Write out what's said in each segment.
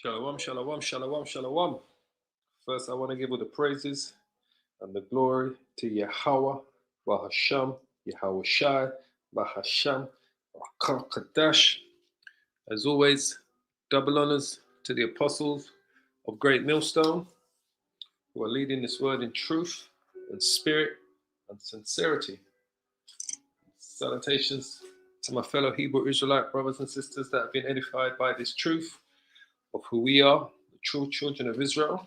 Shalom, shalom, shalom, shalom. First, I want to give all the praises and the glory to Yahweh, Bahasham, Yahweh Shai, Bahasham, Rakam Kadash. As always, double honors to the apostles of Great Millstone who are leading this word in truth and spirit and sincerity. Salutations to my fellow Hebrew Israelite brothers and sisters that have been edified by this truth of who we are, the true children of Israel,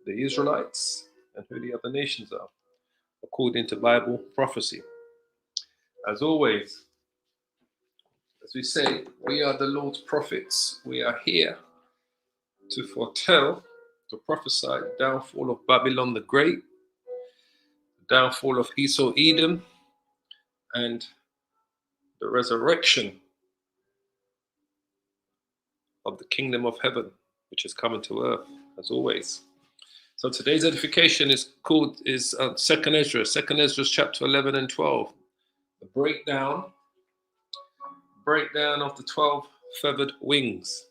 the Israelites, and who the other nations are, according to Bible prophecy. As always, as we say, we are the Lord's prophets. We are here to foretell, to prophesy the downfall of Babylon the Great, the downfall of Esau Edom, and the resurrection of the kingdom of heaven, which is coming to earth, as always. So today's edification is Second Esdras chapter 11 and 12. The breakdown of the 12 feathered wings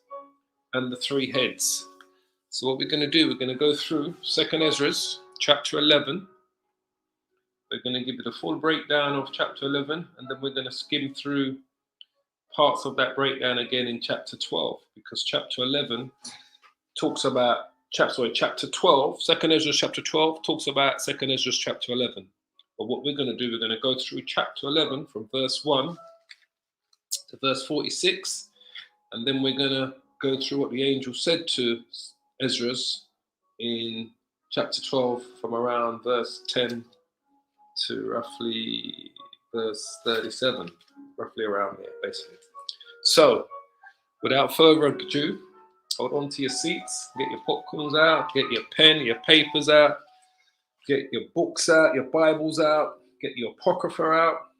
and the 3 heads. So what we're going to do, we're going to go through Second Esdras chapter 11. We're going to give it a full breakdown of chapter 11, and then we're going to skim through parts of that breakdown again in chapter 12, because chapter 11 talks about, chapter 12, Second Esdras chapter 12 talks about Second Esdras chapter 11. But what we're going to do, we're going to go through chapter 11 from verse 1 to verse 46, and then we're going to go through what the angel said to Esdras in chapter 12 from around verse 10 to roughly verse 37, roughly around there, basically. So, without further ado, hold on to your seats, get your popcorns out, get your pen, your papers out, get your books out, your Bibles out, get your Apocrypha out,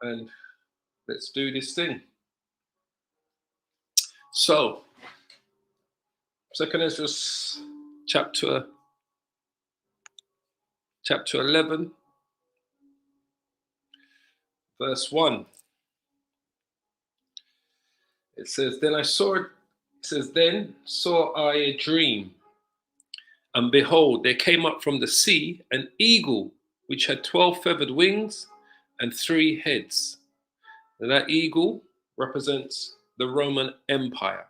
and let's do this thing. So, Second Esdras chapter 11, verse 1. It says, Then saw I a dream, and behold, there came up from the sea an eagle, which had 12 feathered wings and 3 heads. And that eagle represents the Roman Empire.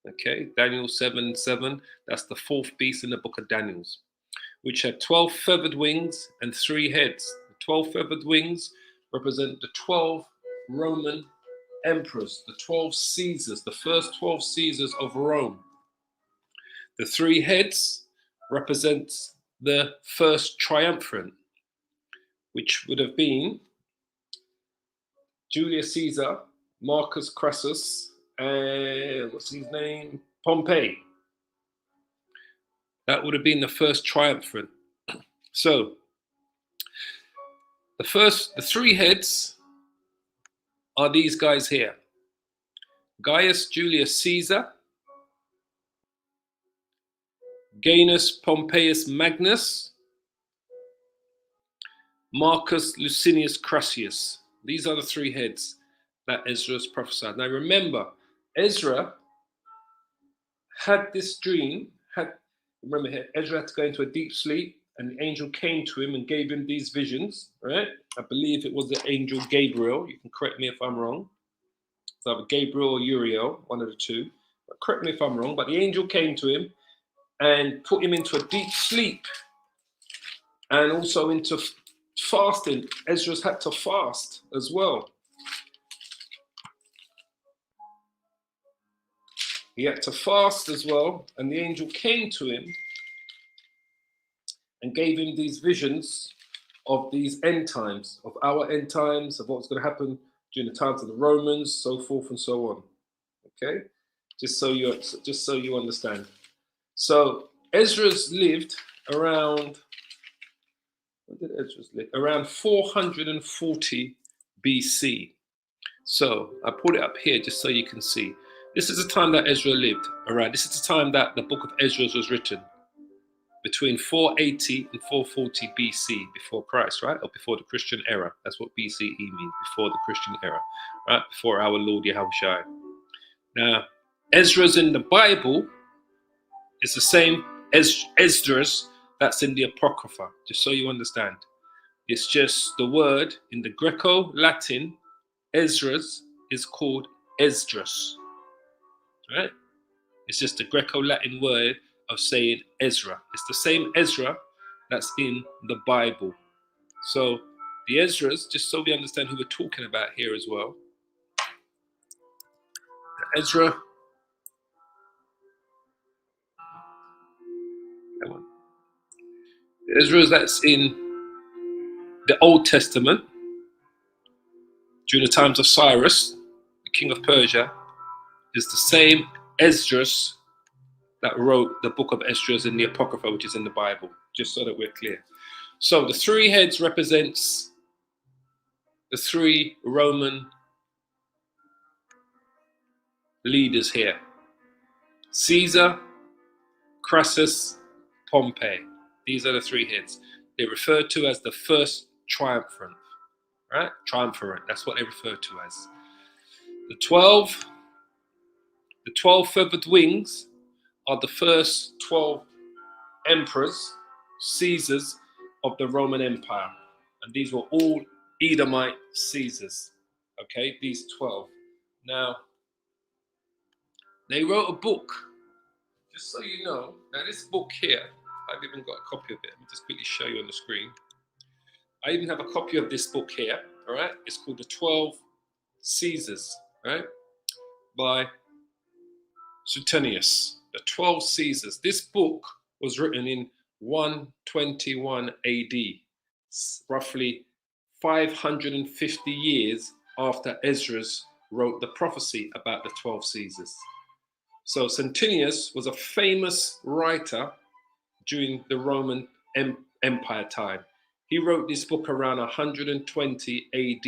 Okay, Daniel 7:7, that's the 4th beast in the book of Daniel, which had 12 feathered wings and 3 heads. The 12 feathered wings represent the 12 Roman emperors, the 12 Caesars, the first 12 Caesars of Rome. The 3 heads represent the first triumvirate, which would have been Julius Caesar, Marcus Crassus, and what's his name? Pompeius. That would have been the first triumvirate. So, the 3 heads are these guys here: Gaius Julius Caesar, Gnaeus Pompeius Magnus, Marcus Licinius Crassus. These are the 3 heads that Esdras prophesied. Now remember, Ezra had this dream. Ezra had to go into a deep sleep, and the angel came to him and gave him these visions, right? I believe it was the angel Gabriel. You can correct me if I'm wrong. It's either Gabriel or Uriel, one of the two. But correct me if I'm wrong. But the angel came to him and put him into a deep sleep, and also into fasting. Ezra's had to fast as well. He had to fast as well, and the angel came to him and gave him these visions of these end times, of our end times, of what's going to happen during the times of the Romans, so forth and so on. Okay, just so you understand. So Esdras lived around. When did Esdras live? Around 440 BC. So I put it up here just so you can see. This is the time that Ezra lived around. This is the time that the book of Esdras was written, between 480 and 440 BC, before Christ, right? Or before the Christian era. That's what BCE means, before the Christian era, right? Before our Lord Yahushua. Now, Esdras in the Bible is the same as Esdras that's in the Apocrypha, just so you understand. It's just the word in the Greco-Latin, Esdras is called Esdras, right? It's just the Greco-Latin word of saying Ezra. It's the same Ezra that's in the Bible. So the Esdras, just so we understand who we're talking about here as well. The Ezra, the Esdras that's in the Old Testament during the times of Cyrus, the king of Persia, is the same Esdras that wrote the book of Esdras in the Apocrypha, which is in the Bible, just so that we're clear. So the three heads represents the three Roman leaders here: Caesar, Crassus, Pompey. These are the three heads. They're referred to as the first triumvirate, right? Triumvirate, that's what they refer to as. The 12 feathered wings are the first 12 emperors, Caesars of the Roman Empire. And these were all Edomite Caesars, okay? These 12. Now, they wrote a book, just so you know. Now, this book here, I've even got a copy of it. Let me just quickly show you on the screen. I even have a copy of this book here, all right? It's called The 12 Caesars, right? By Suetonius, The 12 Caesars. This book was written in 121 AD, roughly 550 years after Esdras wrote the prophecy about the 12 Caesars. So Suetonius was a famous writer during the Roman Empire time. He wrote this book around 120 AD,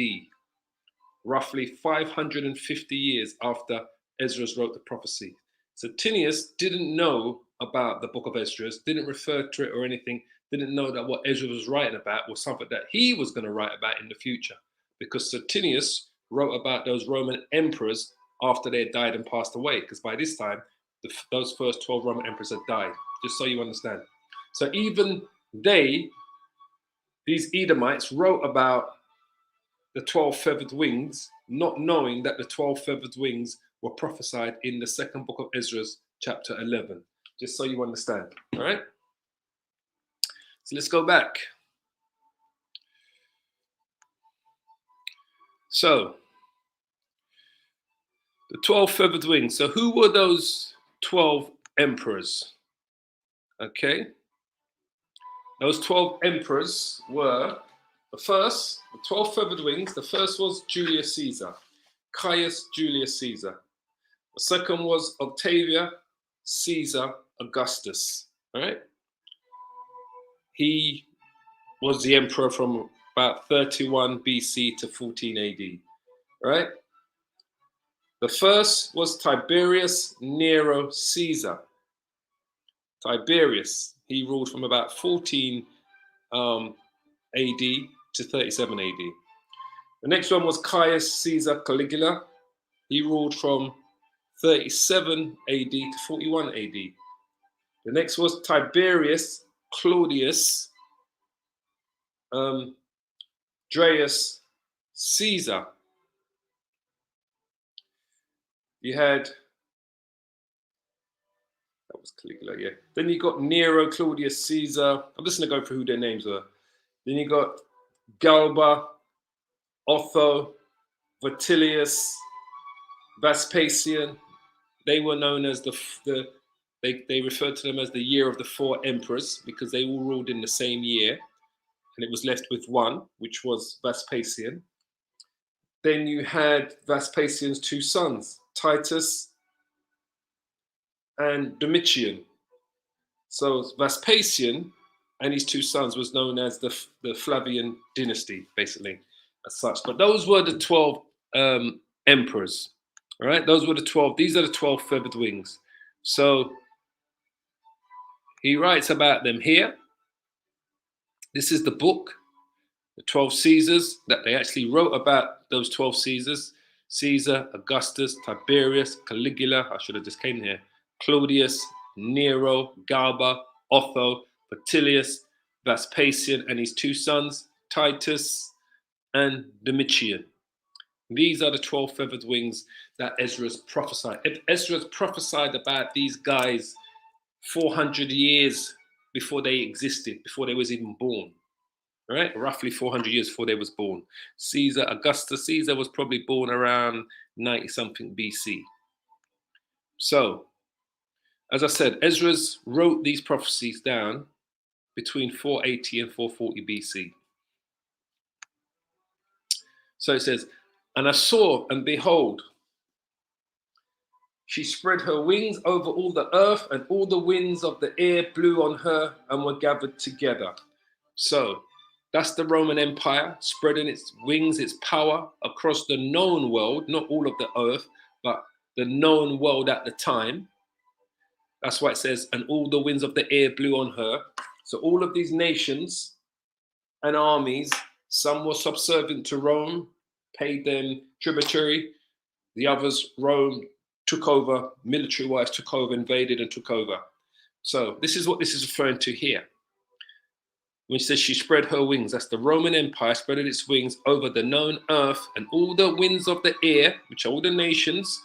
roughly 550 years after Esdras wrote the prophecy. Suetonius didn't know about the book of Esdras, didn't refer to it or anything, didn't know that what Esdras was writing about was something that he was going to write about in the future, because Suetonius wrote about those Roman emperors after they had died and passed away, because by this time, those first 12 Roman emperors had died, just so you understand. So even these Edomites wrote about the 12 feathered wings, not knowing that the 12 feathered wings were prophesied in the second book of Esdras, chapter 11, just so you understand, all right? So let's go back. So, the 12 feathered wings. So who were those 12 emperors? Okay. Those 12 emperors were the 12 feathered wings. The first was Julius Caesar, Caius Julius Caesar. The second was Octavia Caesar Augustus. All right. He was the emperor from about 31 BC to 14 AD. All right. The first was Tiberius Nero Caesar. Tiberius, he ruled from about 14 AD to 37 AD. The next one was Caius Caesar Caligula. He ruled from 37 AD to 41 AD. The next was Tiberius Claudius Gnaeus Caesar. You had, that was Caligula, yeah. Then you got Nero, Claudius, Caesar. I'm just going to go through who their names were. Then you got Galba, Otho, Vitellius, Vespasian. They were known as they referred to them as the year of the four emperors, because they all ruled in the same year. And it was left with one, which was Vespasian. Then you had Vespasian's two sons, Titus and Domitian. So Vespasian and his two sons was known as the Flavian dynasty, basically, as such. But those were the 12 emperors. All right, those were the 12. These are the 12 feathered wings. So he writes about them here. This is the book, the 12 Caesars, that they actually wrote about those 12 Caesars. Caesar, Augustus, Tiberius, Caligula, I should have just came here, Claudius, Nero, Galba, Otho, Vitellius, Vespasian and his two sons, Titus and Domitian. These are the 12 feathered wings that Esdras prophesied. Esdras prophesied about these guys 400 years before they existed, before they was even born. Right? Roughly 400 years before they was born. Augustus Caesar was probably born around 90 something BC. So, as I said, Esdras wrote these prophecies down between 480 and 440 BC. So it says, and I saw, and behold, she spread her wings over all the earth, and all the winds of the air blew on her and were gathered together. So that's the Roman Empire spreading its wings, its power across the known world, not all of the earth, but the known world at the time. That's why it says, and all the winds of the air blew on her. So all of these nations and armies, some were subservient to Rome, paid them tributary. The others, Rome took over, military-wise took over, invaded and took over. So this is what this is referring to here. When it says she spread her wings, that's the Roman Empire spreading its wings over the known earth, and all the winds of the air, which are all the nations,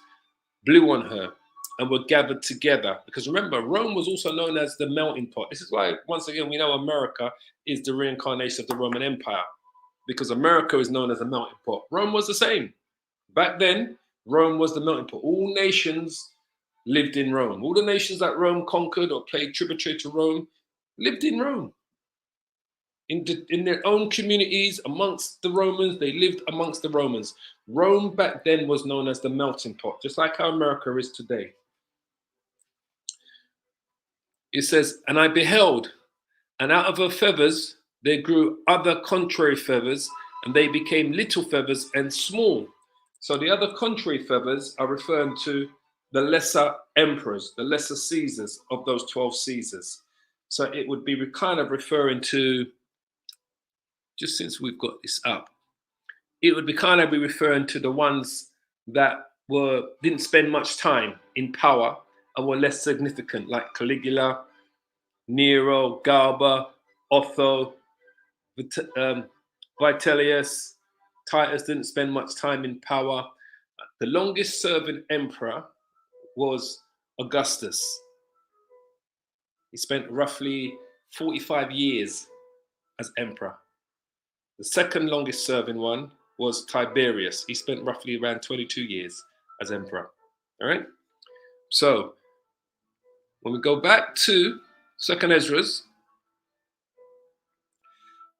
blew on her and were gathered together. Because remember, Rome was also known as the melting pot. This is why, once again, we know America is the reincarnation of the Roman Empire, because America is known as a melting pot. Rome was the same. Back then, Rome was the melting pot. All nations lived in Rome. All the nations that Rome conquered or paid tributary to Rome lived in Rome. In their own communities amongst the Romans, they lived amongst the Romans. Rome back then was known as the melting pot, just like how America is today. It says, and I beheld, and out of her feathers there grew other contrary feathers, and they became little feathers and small. So the other contrary feathers are referring to the lesser emperors, the lesser Caesars of those 12 Caesars. So it would be kind of referring to, just since we've got this up, it would be kind of be referring to the ones that didn't spend much time in power and were less significant, like Caligula, Nero, Galba, Otho, Vitellius. Titus didn't spend much time in power. The longest serving emperor was Augustus. He spent roughly 45 years as emperor. The second longest serving one was Tiberius. He spent roughly around 22 years as emperor. All right. So when we go back to 2nd Esdras,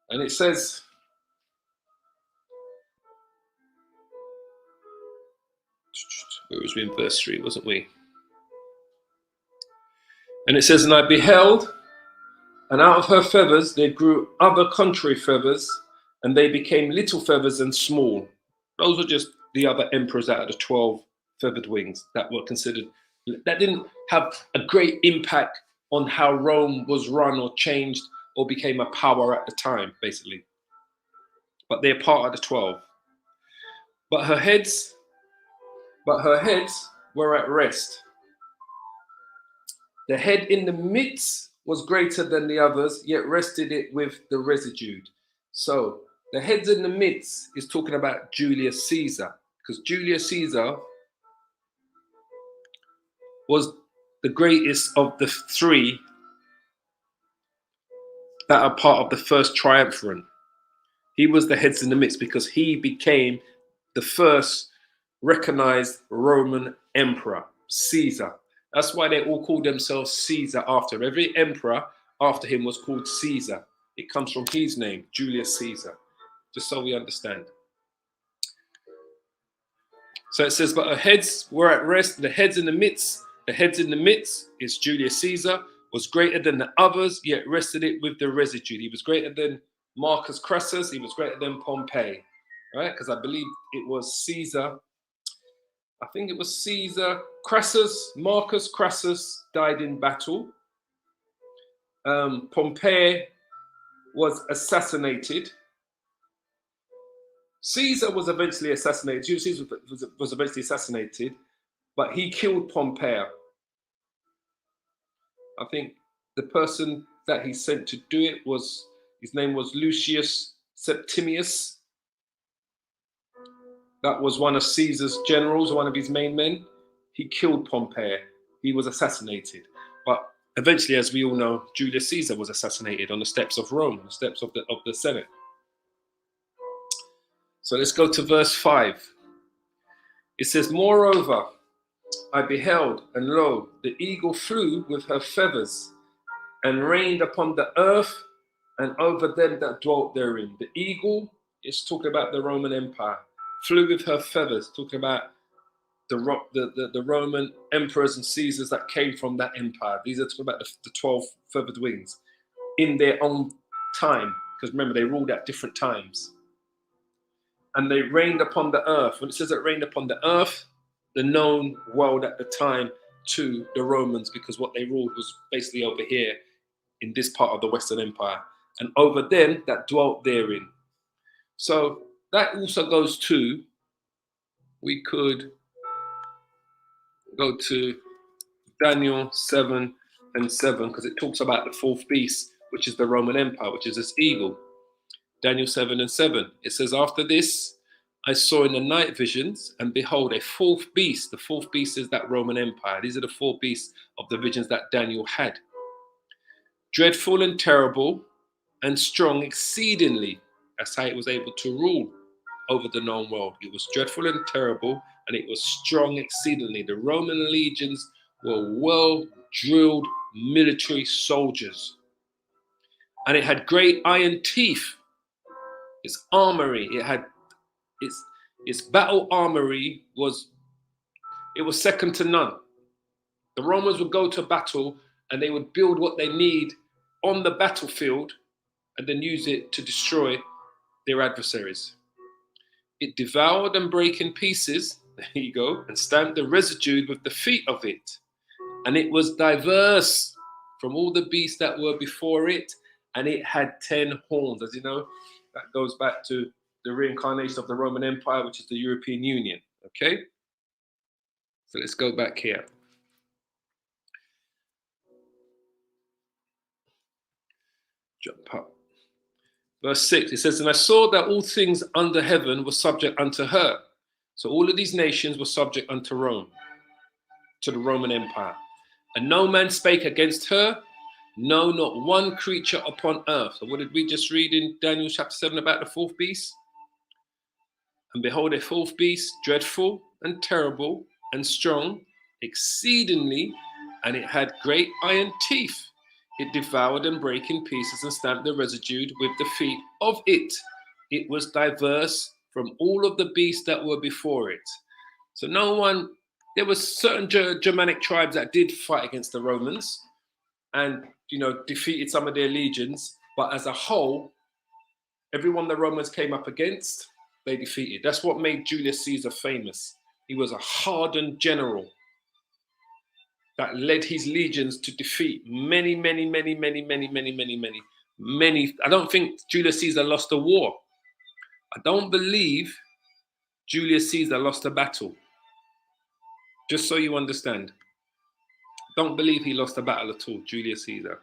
and it says, where was we in verse 3, wasn't we? And it says, and I beheld, and out of her feathers there grew other contrary feathers, and they became little feathers and small. Those were just the other emperors out of the 12 feathered wings that were considered, that didn't have a great impact on how Rome was run or changed or became a power at the time, basically. But they're part of the 12. But her heads were at rest. The head in the midst was greater than the others, yet rested it with the residue. So the heads in the midst is talking about Julius Caesar, because Julius Caesar was the greatest of the three that are part of the first triumvirate. He was the heads in the midst because he became the first recognized Roman emperor, Caesar. That's why they all called themselves Caesar after him. Every emperor after him was called Caesar. It comes from his name, Julius Caesar, just so we understand. So it says, but her heads were at rest, the heads in the midst is Julius Caesar, was greater than the others, yet rested it with the residue. He was greater than Marcus Crassus, he was greater than Pompeius, right? Because I believe it was Caesar. I think it was Caesar, Marcus Crassus died in battle. Pompeius was assassinated. Caesar was eventually assassinated. Julius Caesar was eventually assassinated, but he killed Pompeius. I think the person that he sent to do it was, his name was Lucius Septimius. That was one of Caesar's generals, one of his main men. He killed Pompeius. He was assassinated. But eventually, as we all know, Julius Caesar was assassinated on the steps of Rome, the steps of the Senate. So let's go to verse 5. It says, moreover, I beheld, and lo, the eagle flew with her feathers, and reigned upon the earth, and over them that dwelt therein. The eagle is talking about the Roman Empire. Flew with her feathers, talking about the Roman emperors and Caesars that came from that empire. These are talking about the 12 feathered wings in their own time, because remember, they ruled at different times. And they reigned upon the earth. When it says it reigned upon the earth, the known world at the time to the Romans, because what they ruled was basically over here in this part of the Western Empire, and over them that dwelt therein. So that also goes to, we could go to Daniel 7 and 7, because it talks about the fourth beast, which is the Roman Empire, which is this eagle. Daniel 7 and 7. It says, after this, I saw in the night visions, and behold, a fourth beast. The fourth beast is that Roman Empire. These are the four beasts of the visions that Daniel had. Dreadful and terrible and strong exceedingly. That's how it was able to rule over the known world. It was dreadful and terrible, and it was strong exceedingly. The Roman legions were well-drilled military soldiers. And it had great iron teeth. Its armory, it had its battle armory was second to none. The Romans would go to battle and they would build what they need on the battlefield and then use it to destroy their adversaries. It devoured and brake in pieces, there you go, and stamped the residue with the feet of it. And it was diverse from all the beasts that were before it, and it had 10 horns. As you know, that goes back to the reincarnation of the Roman Empire, which is the European Union. Okay? So let's go back here. Jump up. Verse 6, it says, and I saw that all things under heaven were subject unto her. So all of these nations were subject unto Rome, to the Roman Empire. And no man spake against her, no, not one creature upon earth. So what did we just read in Daniel chapter 7 about the fourth beast? And behold, a fourth beast, dreadful and terrible and strong, exceedingly, and it had great iron teeth. It devoured and brake in pieces and stamped the residue with the feet of it. It was diverse from all of the beasts that were before it. So there were certain Germanic tribes that did fight against the Romans and, defeated some of their legions. But as a whole, everyone the Romans came up against, they defeated. That's what made Julius Caesar famous. He was a hardened general that led his legions to defeat many. I don't think Julius Caesar lost a war. I don't believe Julius Caesar lost a battle. Just so you understand. Don't believe he lost a battle at all, Julius Caesar.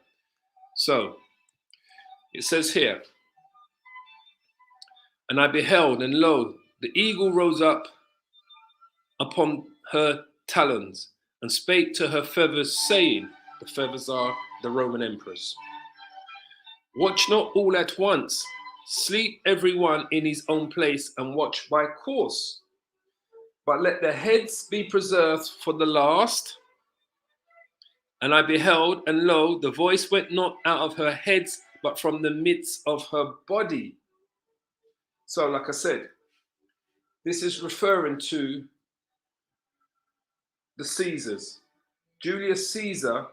So, it says here, and I beheld, and lo, the eagle rose up upon her talons, and spake to her feathers, saying, the feathers are the Roman emperors, watch not all at once, sleep every one in his own place, and watch by course. But let the heads be preserved for the last. And I beheld, and lo, the voice went not out of her heads, but from the midst of her body. So, like I said, this is referring to the Caesars. Julius Caesar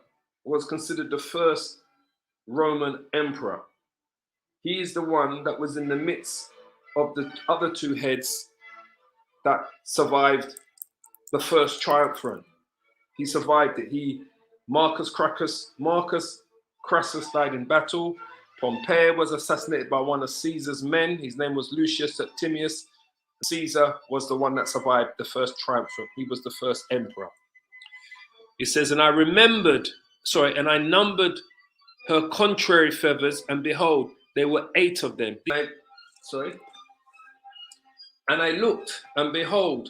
was considered the first Roman emperor. He is the one that was in the midst of the other two heads that survived the first triumvirate. He survived it. Marcus Crassus died in battle. Pompeius was assassinated by one of Caesar's men. His name was Lucius Septimius. Caesar was the one that survived the first triumvirate. He was the first emperor. He says, and I numbered her contrary feathers, and behold, there were 8 of them. And I looked, and behold,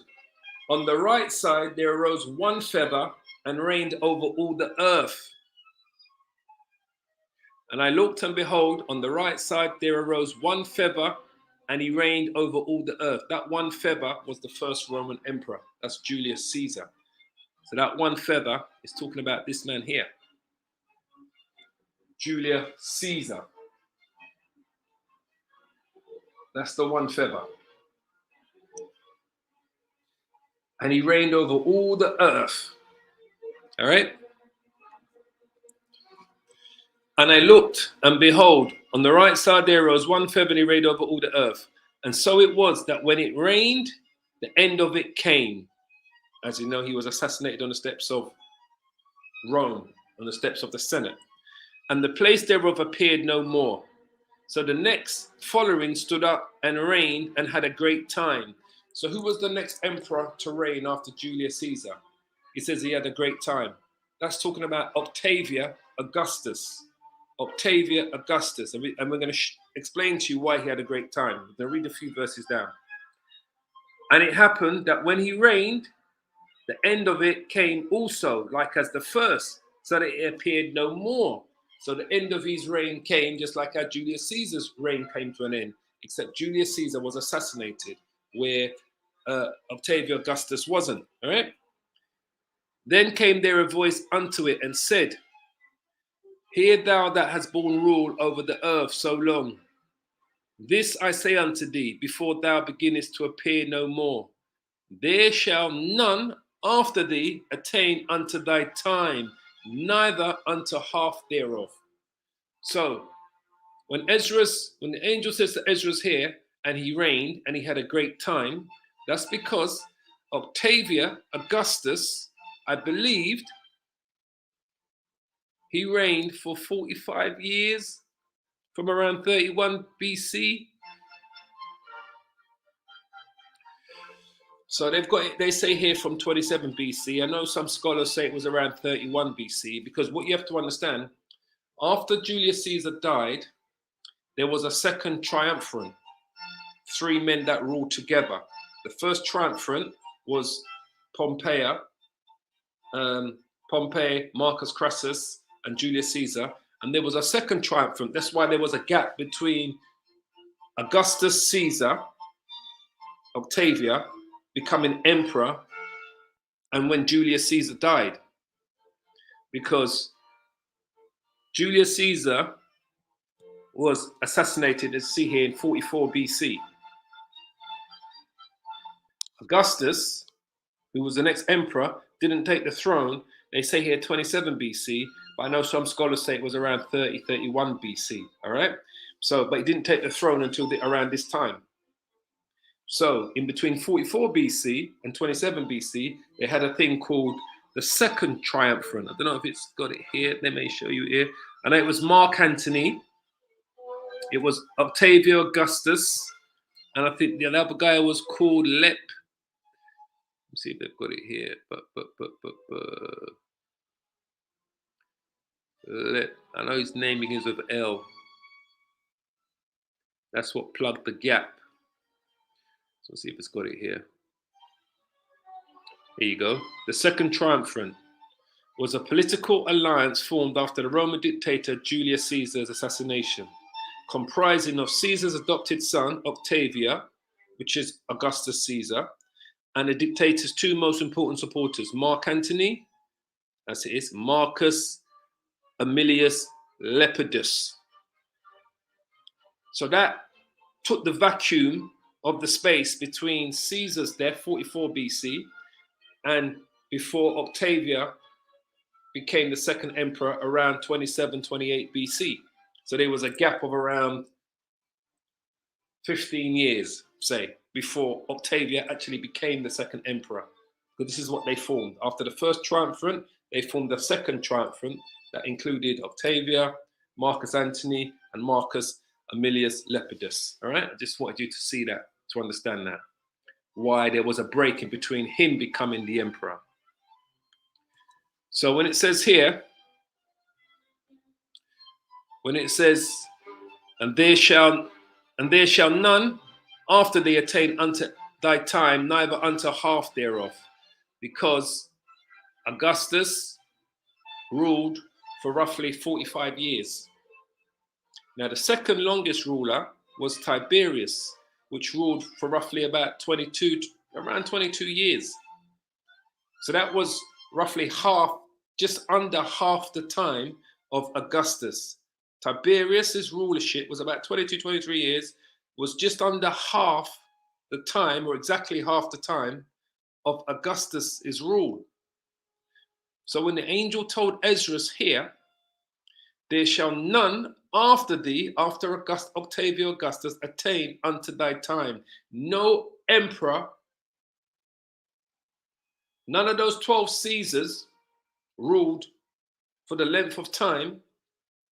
on the right side there arose one feather and reigned over all the earth. And I looked, and behold, on the right side there arose one feather, and he reigned over all the earth. That one feather was the first Roman emperor. That's Julius Caesar. So that one feather is talking about this man here, Julius Caesar. That's the one feather. And he reigned over all the earth. All right? And I looked, and behold, on the right side there arose one feather, and he reigned over all the earth. And so it was that when it rained, the end of it came. As you know, he was assassinated on the steps of Rome, on the steps of the Senate. And the place thereof appeared no more. So the next following stood up and reigned and had a great time. So who was the next emperor to reign after Julius Caesar? He says he had a great time. That's talking about Augustus. Octavia Augustus. And we're going to explain to you why he had a great time. I'm going to read a few verses down. And it happened that when he reigned, the end of it came also, like as the first, so that it appeared no more. So the end of his reign came just like how Julius Caesar's reign came to an end, except Julius Caesar was assassinated, where Octavia Augustus wasn't. All right. Then came there a voice unto it and said, hear thou that hast borne rule over the earth so long. This I say unto thee, before thou beginnest to appear no more. There shall none after thee attain unto thy time, neither unto half thereof. So when the angel says to Esdras here, and he reigned and he had a great time, that's because Octavia Augustus, I believed, he reigned for 45 years from around 31 BC. So they say here from 27 BC. I know some scholars say it was around 31 BC, because what you have to understand, after Julius Caesar died, there was a second triumvirate, 3 men that ruled together. The first triumvirate was Pompey, Marcus Crassus, and Julius Caesar. And there was a second triumvirate. That's why there was a gap between Augustus Caesar, Octavia, becoming emperor, and when Julius Caesar died. Because Julius Caesar was assassinated, as you see here, in 44 BC. Augustus, who was the next emperor, didn't take the throne. They say here 27 BC, but I know some scholars say it was around 30, 31 BC, all right? So, but he didn't take the throne until around this time. So in between 44 BC and 27 BC, they had a thing called the second triumvirate. I don't know if it's got it here. They may show you here. I know it was Mark Antony. It was Octavia Augustus. And I think the other guy was called Let's see if they've got it here. I know his name begins with L. That's what plugged the gap. So let's see if it's got it here. Here you go. The second triumvirate was a political alliance formed after the Roman dictator Julius Caesar's assassination, comprising of Caesar's adopted son, Octavia, which is Augustus Caesar, and the dictator's 2 most important supporters, Mark Antony, as it is, Marcus Aemilius Lepidus. So that took the vacuum of the space between Caesar's death, 44 BC, and before Octavia became the second emperor around 27, 28 BC. So there was a gap of around 15 years, say, before Octavia actually became the second emperor. But this is what they formed. After the first triumvirate, they formed the second triumvirate that included Octavia, Marcus Antony, and Marcus Aemilius Lepidus. All right, I just wanted you to see that, to understand that. why there was a break in between him becoming the emperor. So when it says here, when it says, and there shall none after thee attain unto thy time, neither unto half thereof, because Augustus ruled for roughly 45 years. Now the second longest ruler was Tiberius, which ruled for roughly about around 22 years. So that was roughly half, just under half the time of Augustus. Tiberius's rulership was about 22, 23 years, was just under half the time, or exactly half the time, of Augustus's rule. So when the angel told Esdras here, there shall none after thee, after Octavius Augustus, attain unto thy time. No emperor, none of those 12 Caesars ruled for the length of time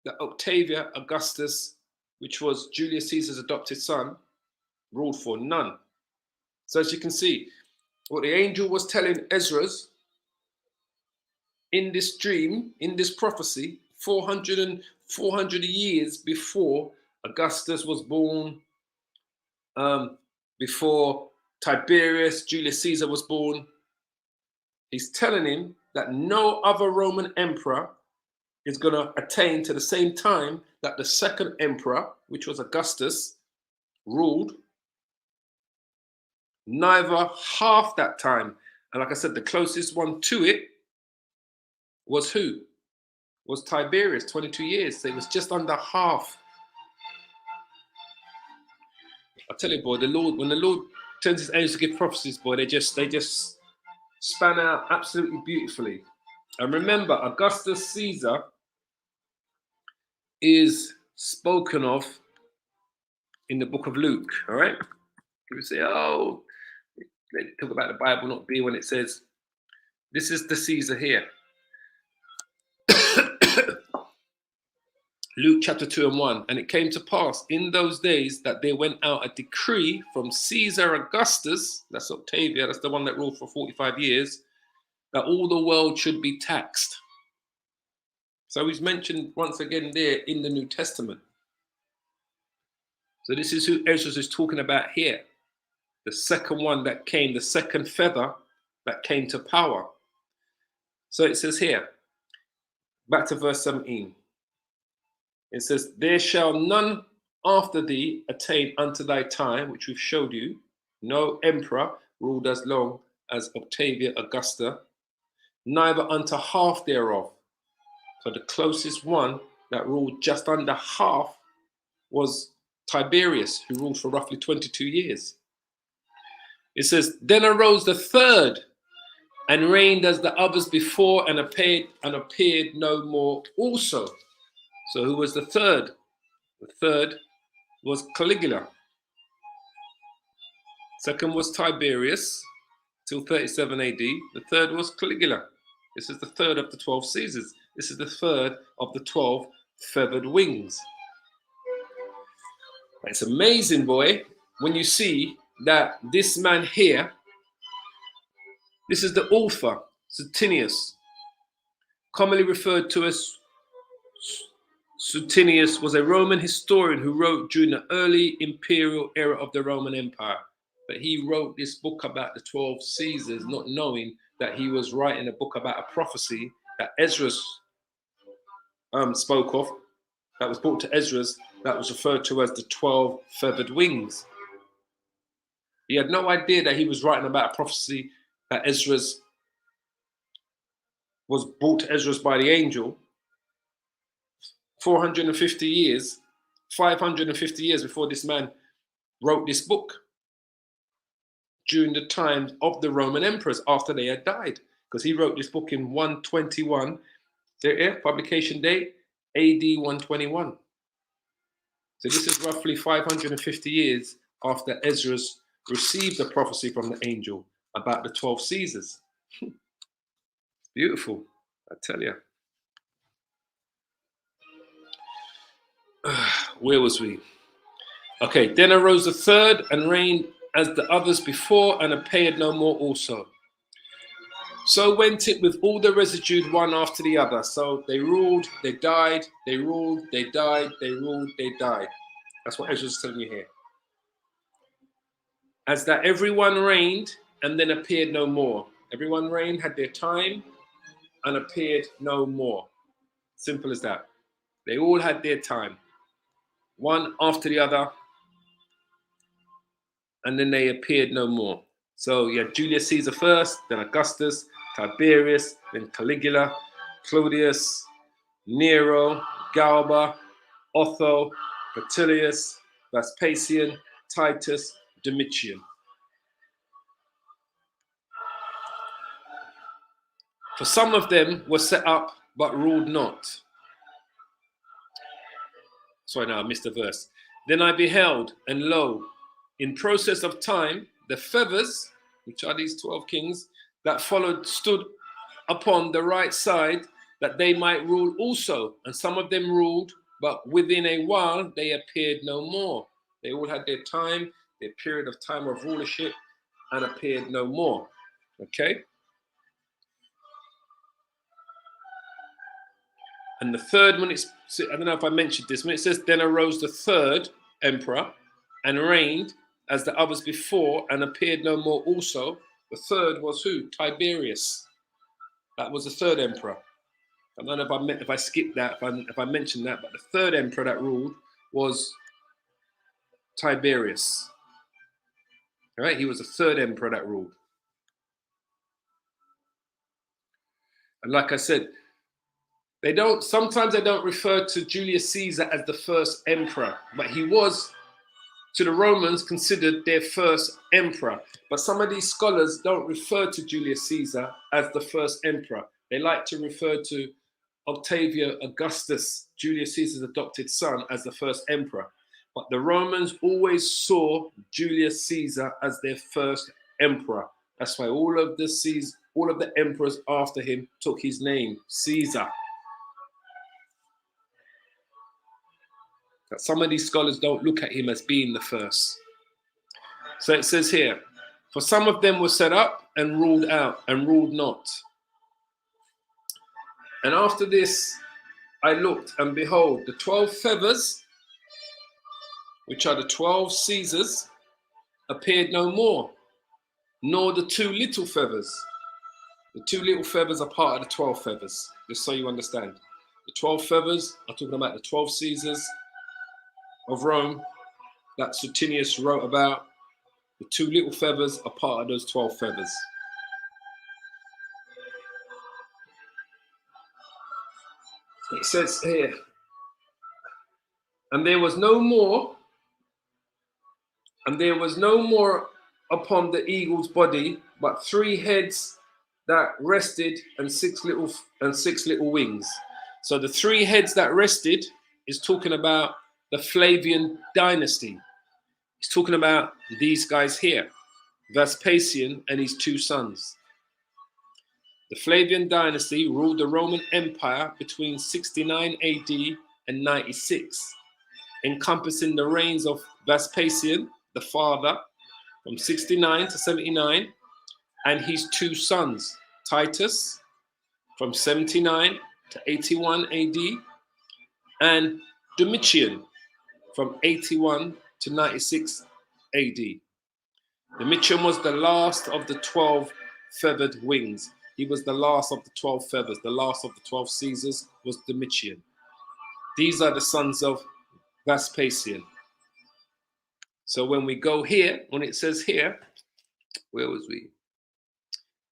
that Octavius Augustus, which was Julius Caesar's adopted son, ruled for. None. So as you can see, what the angel was telling Esdras in this dream, in this prophecy, 400 years before Augustus was born, before Tiberius, Julius Caesar was born, he's telling him that no other Roman emperor is going to attain to the same time that the second emperor, which was Augustus, ruled, neither half that time. And like I said, the closest one to it was who? Was Tiberius, 22 years. So it was just under half. I tell you, boy, the Lord, when the Lord sends his angels to give prophecies, boy, they just span out absolutely beautifully. And remember, Augustus Caesar is spoken of in the book of Luke, all right? People say, oh, they talk about the Bible not being, when it says, this is the Caesar here. Luke chapter 2 and 1. And it came to pass in those days that there went out a decree from Caesar Augustus, that's Octavius, that's the one that ruled for 45 years, that all the world should be taxed. So he's mentioned once again there in the New Testament. So this is who Esdras is talking about here. The second one that came, the second feather that came to power. So it says here, back to verse 17. It says, there shall none after thee attain unto thy time, which we've showed you. No emperor ruled as long as Octavius Augusta, neither unto half thereof. So the closest one that ruled just under half was Tiberius, who ruled for roughly 22 years. It says, then arose the third and reigned as the others before, and appeared no more also. So who was the third? The third was Caligula. Second was Tiberius, till 37 AD. The third was Caligula. This is the third of the 12 Caesars. This is the third of the 12 feathered wings. It's amazing, boy, when you see that this man here, this is the author, Licinius, commonly referred to as Licinius, was a Roman historian who wrote during the early imperial era of the Roman Empire. But he wrote this book about the 12 Caesars, not knowing that he was writing a book about a prophecy that Esdras spoke of, that was brought to Esdras, that was referred to as the 12 feathered wings. He had no idea that he was writing about a prophecy that Esdras was brought to Esdras by the angel 450 years, 550 years before this man wrote this book, during the times of the Roman emperors after they had died, because he wrote this book in 121, there, publication date, AD 121. So this is roughly 550 years after Esdras received the prophecy from the angel about the 12 Caesars. Beautiful, I tell you. Where was we? Okay, then arose the third and reigned as the others before, and appeared no more also. So went it with all the residue one after the other. So they ruled, they died, they ruled, they died, they ruled, they died. That's what Esdras is telling you here. As that everyone reigned and then appeared no more. Everyone reigned, had their time, and appeared no more. Simple as that. They all had their time, one after the other, and then they appeared no more. So you had Julius Caesar first, then Augustus, Tiberius, then Caligula, Claudius, Nero, Galba, Otho, Vitellius, Vespasian, Titus, Domitian. For some of them were set up but ruled not. Sorry, no, I missed a verse. Then I beheld, and lo, in process of time, the feathers, which are these 12 kings, that followed stood upon the right side, that they might rule also. And some of them ruled, but within a while they appeared no more. They all had their time, their period of time of rulership, and appeared no more. Okay? And the third, when it's, I don't know if I mentioned this, when it says, then arose the third emperor and reigned as the others before and appeared no more also. The third was who? Tiberius. That was the third emperor. I don't know if I skipped that, if I mentioned that, but the third emperor that ruled was Tiberius. All right, he was the third emperor that ruled. And like I said, sometimes they don't refer to Julius Caesar as the first emperor, but he was, to the Romans, considered their first emperor. But some of these scholars don't refer to Julius Caesar as the first emperor. They like to refer to Octavius Augustus, Julius Caesar's adopted son, as the first emperor. But the Romans always saw Julius Caesar as their first emperor. That's why all of the emperors after him took his name, Caesar. But some of these scholars don't look at him as being the first. So it says here, for some of them were set up and ruled out and ruled not. And after this, I looked, and behold, the 12 feathers, which are the 12 Caesars, appeared no more, nor the 2 little feathers. The 2 little feathers are part of the 12 feathers, just so you understand. The 12 feathers are talking about the 12 Caesars of Rome that Licinius wrote about. The 2 little feathers are part of those 12 feathers. It says here, and there was no more upon the eagle's body, but 3 heads that rested, and 6 little wings. So the 3 heads that rested is talking about the Flavian dynasty. He's talking about these guys here, Vespasian and his 2 sons. The Flavian dynasty ruled the Roman Empire between 69 AD and 96, encompassing the reigns of Vespasian, the father, from 69 to 79, and his 2 sons, Titus, from 79 to 81 AD, and Domitian, from 81 to 96 AD. Domitian was the last of the 12 feathered wings. He was the last of the 12 feathers. The last of the 12 Caesars was Domitian. These are the sons of Vespasian. So when we go here, when it says here, where was we?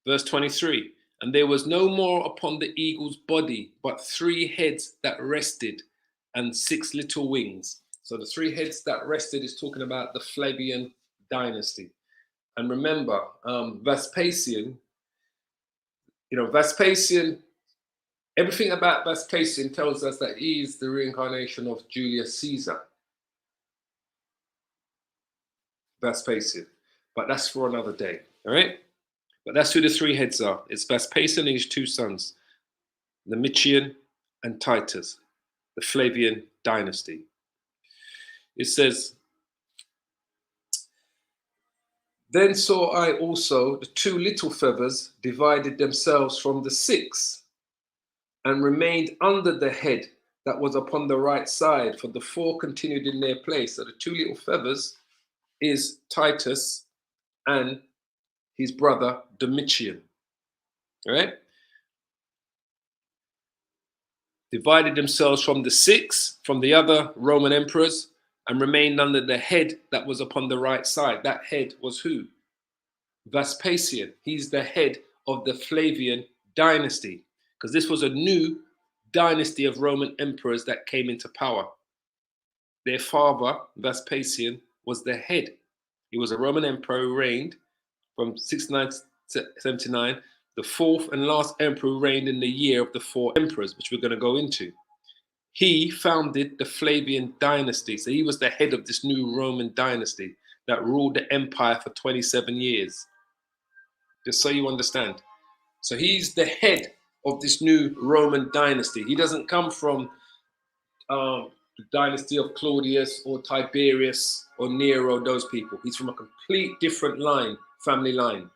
Verse 23, and there was no more upon the eagle's body, but 3 heads that rested, and 6 little wings. So the 3 heads that rested is talking about the Flavian dynasty. And remember, Vespasian, Vespasian, everything about Vespasian tells us that he is the reincarnation of Julius Caesar. Vespasian. But that's for another day, all right? But that's who the 3 heads are. It's Vespasian and his 2 sons, Domitian and Titus, the Flavian dynasty. It says, Then saw I also the 2 little feathers divided themselves from the 6, and remained under the head that was upon the right side, for the 4 continued in their place. So the 2 little feathers is Titus and his brother Domitian. All right? Divided themselves from the 6, from the other Roman emperors, and remained under the head that was upon the right side. That head was who? Vespasian. He's the head of the Flavian dynasty, because this was a new dynasty of Roman emperors that came into power. Their father, Vespasian, was the head. He was a Roman emperor who reigned from 69 to 79. The 4th and last emperor reigned in the year of the 4 emperors, which we're going to go into. He founded the Flavian dynasty. So he was the head of this new Roman dynasty that ruled the empire for 27 years. Just so you understand. So he's the head of this new Roman dynasty. He doesn't come from the dynasty of Claudius or Tiberius or Nero, those people. He's from a complete different line, family line.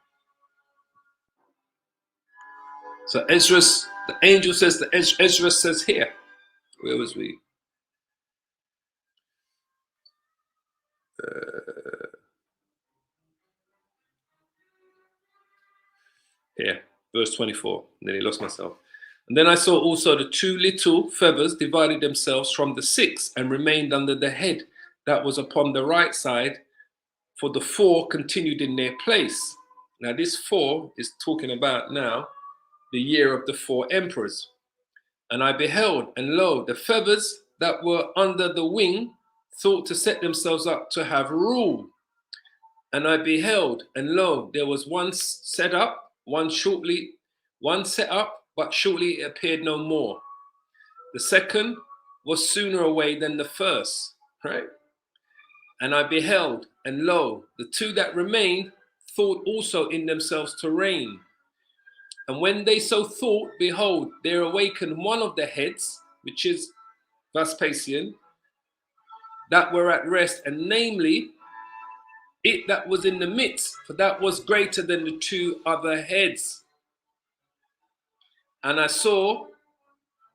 So Esdras, the angel says, Esdras says here, where was we? Here, verse 24. Nearly lost myself. And then I saw also the 2 little feathers divided themselves from the 6, and remained under the head that was upon the right side, for the 4 continued in their place. Now this 4 is talking about now the year of the 4 emperors. And I beheld, and lo, the feathers that were under the wing thought to set themselves up to have rule. And I beheld, and lo, there was one set up, one set up, but shortly it appeared no more. The second was sooner away than the first, right? And I beheld, and lo, the 2 that remained thought also in themselves to reign. And when they so thought, behold, there awakened one of the heads, which is Vespasian, that were at rest, and namely, it that was in the midst, for that was greater than the 2 other heads. And I saw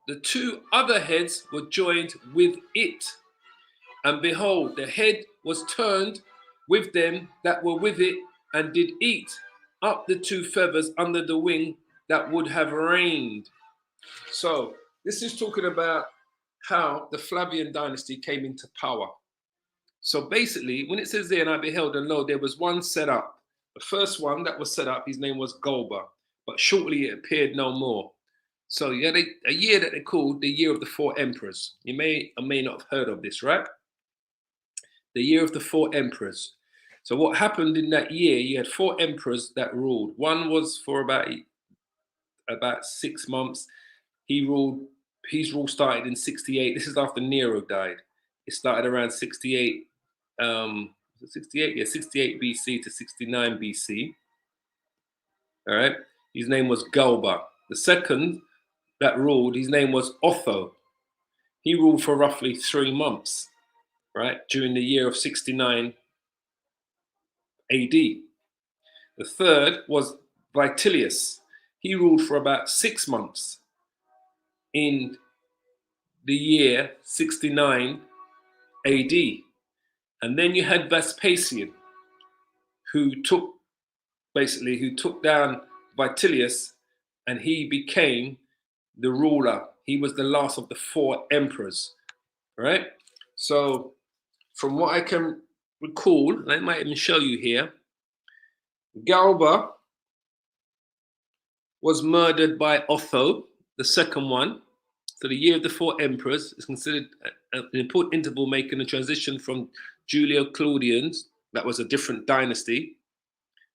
the 2 other heads were joined with it. And behold, the head was turned with them that were with it, and did eat up the 2 feathers under the wing that would have reigned. So this is talking about how the Flavian dynasty came into power. So basically, when it says there, and I beheld, and lo, there was one set up. The first one that was set up, his name was Galba, but shortly it appeared no more. So yeah, a year that they called the year of the 4 emperors. You may or may not have heard of this, right? The year of the 4 emperors. So what happened in that year, you had 4 emperors that ruled. One was for about 6 months. His rule started in 68. This is after Nero died. It started around 68. 68? Yeah, 68 BC to 69 BC. All right. His name was Galba. The second that ruled, his name was Otho. He ruled for roughly 3 months, right, during the year of 69 AD. The third was Vitellius. He ruled for about 6 months in the year 69 AD. And then you had Vespasian, who took down Vitellius, and he became the ruler. He was the last of the 4 emperors, right? So from what I can recall, and I might even show you here, Galba was murdered by Otho, the second one. So the year of the 4 emperors is considered an important interval, making a transition from Julio-Claudians, that was a different dynasty,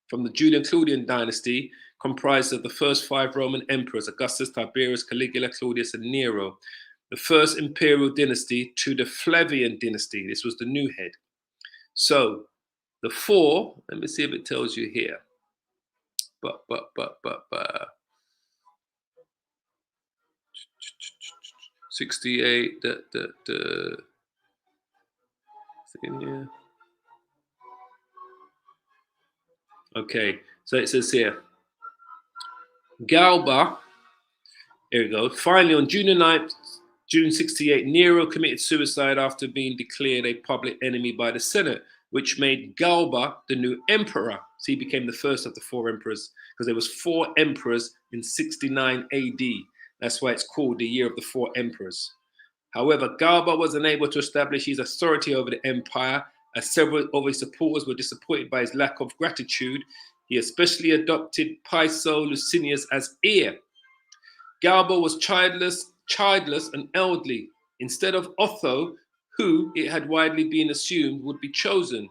from the Julian-Claudian dynasty, comprised of the first 5 Roman emperors, Augustus, Tiberius, Caligula, Claudius, and Nero, the first imperial dynasty, to the Flavian dynasty. This was the new head. So the 4, let me see if it tells you here. 68, Okay, so it says here, Galba, here we go. Finally, on June the 9th, June 68, Nero committed suicide after being declared a public enemy by the Senate, which made Galba the new emperor. So he became the first of the four emperors, because there was four emperors in 69 AD. That's why it's called the year of the four emperors. However, Galba was unable to establish his authority over the empire, as several of his supporters were disappointed by his lack of gratitude. He especially adopted Pius Licinius as heir. Galba was childless and elderly, instead of Otho, who, it had widely been assumed, would be chosen.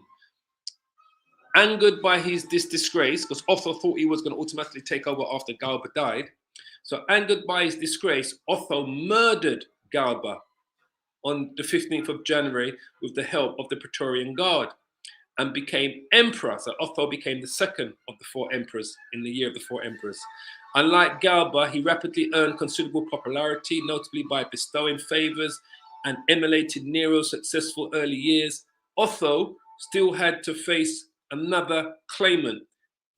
Angered by this disgrace, because Otho thought he was going to automatically take over after Galba died. So angered by his disgrace, Otho murdered Galba on the 15th of January with the help of the Praetorian Guard and became emperor. So Otho became the second of the four emperors in the year of the four emperors. Unlike Galba, he rapidly earned considerable popularity, notably by bestowing favors and emulated Nero's successful early years. Otho still had to face another claimant,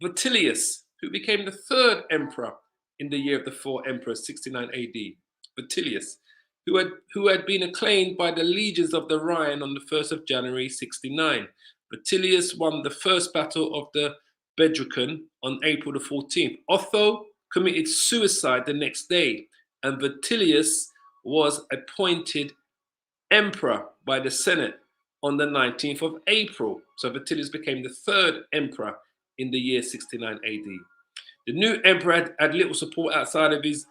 Vitellius, who became the third emperor in the year of the four emperors, 69 AD. Vitellius, who had been acclaimed by the legions of the Rhine on the 1st of January, 69. Vitellius won the first battle of the Bedricon on April the 14th. Otho committed suicide the next day, and Vitellius was appointed emperor by the Senate on the 19th of April. So Vitellius became the third emperor in the year 69 AD. The new emperor had little support outside of his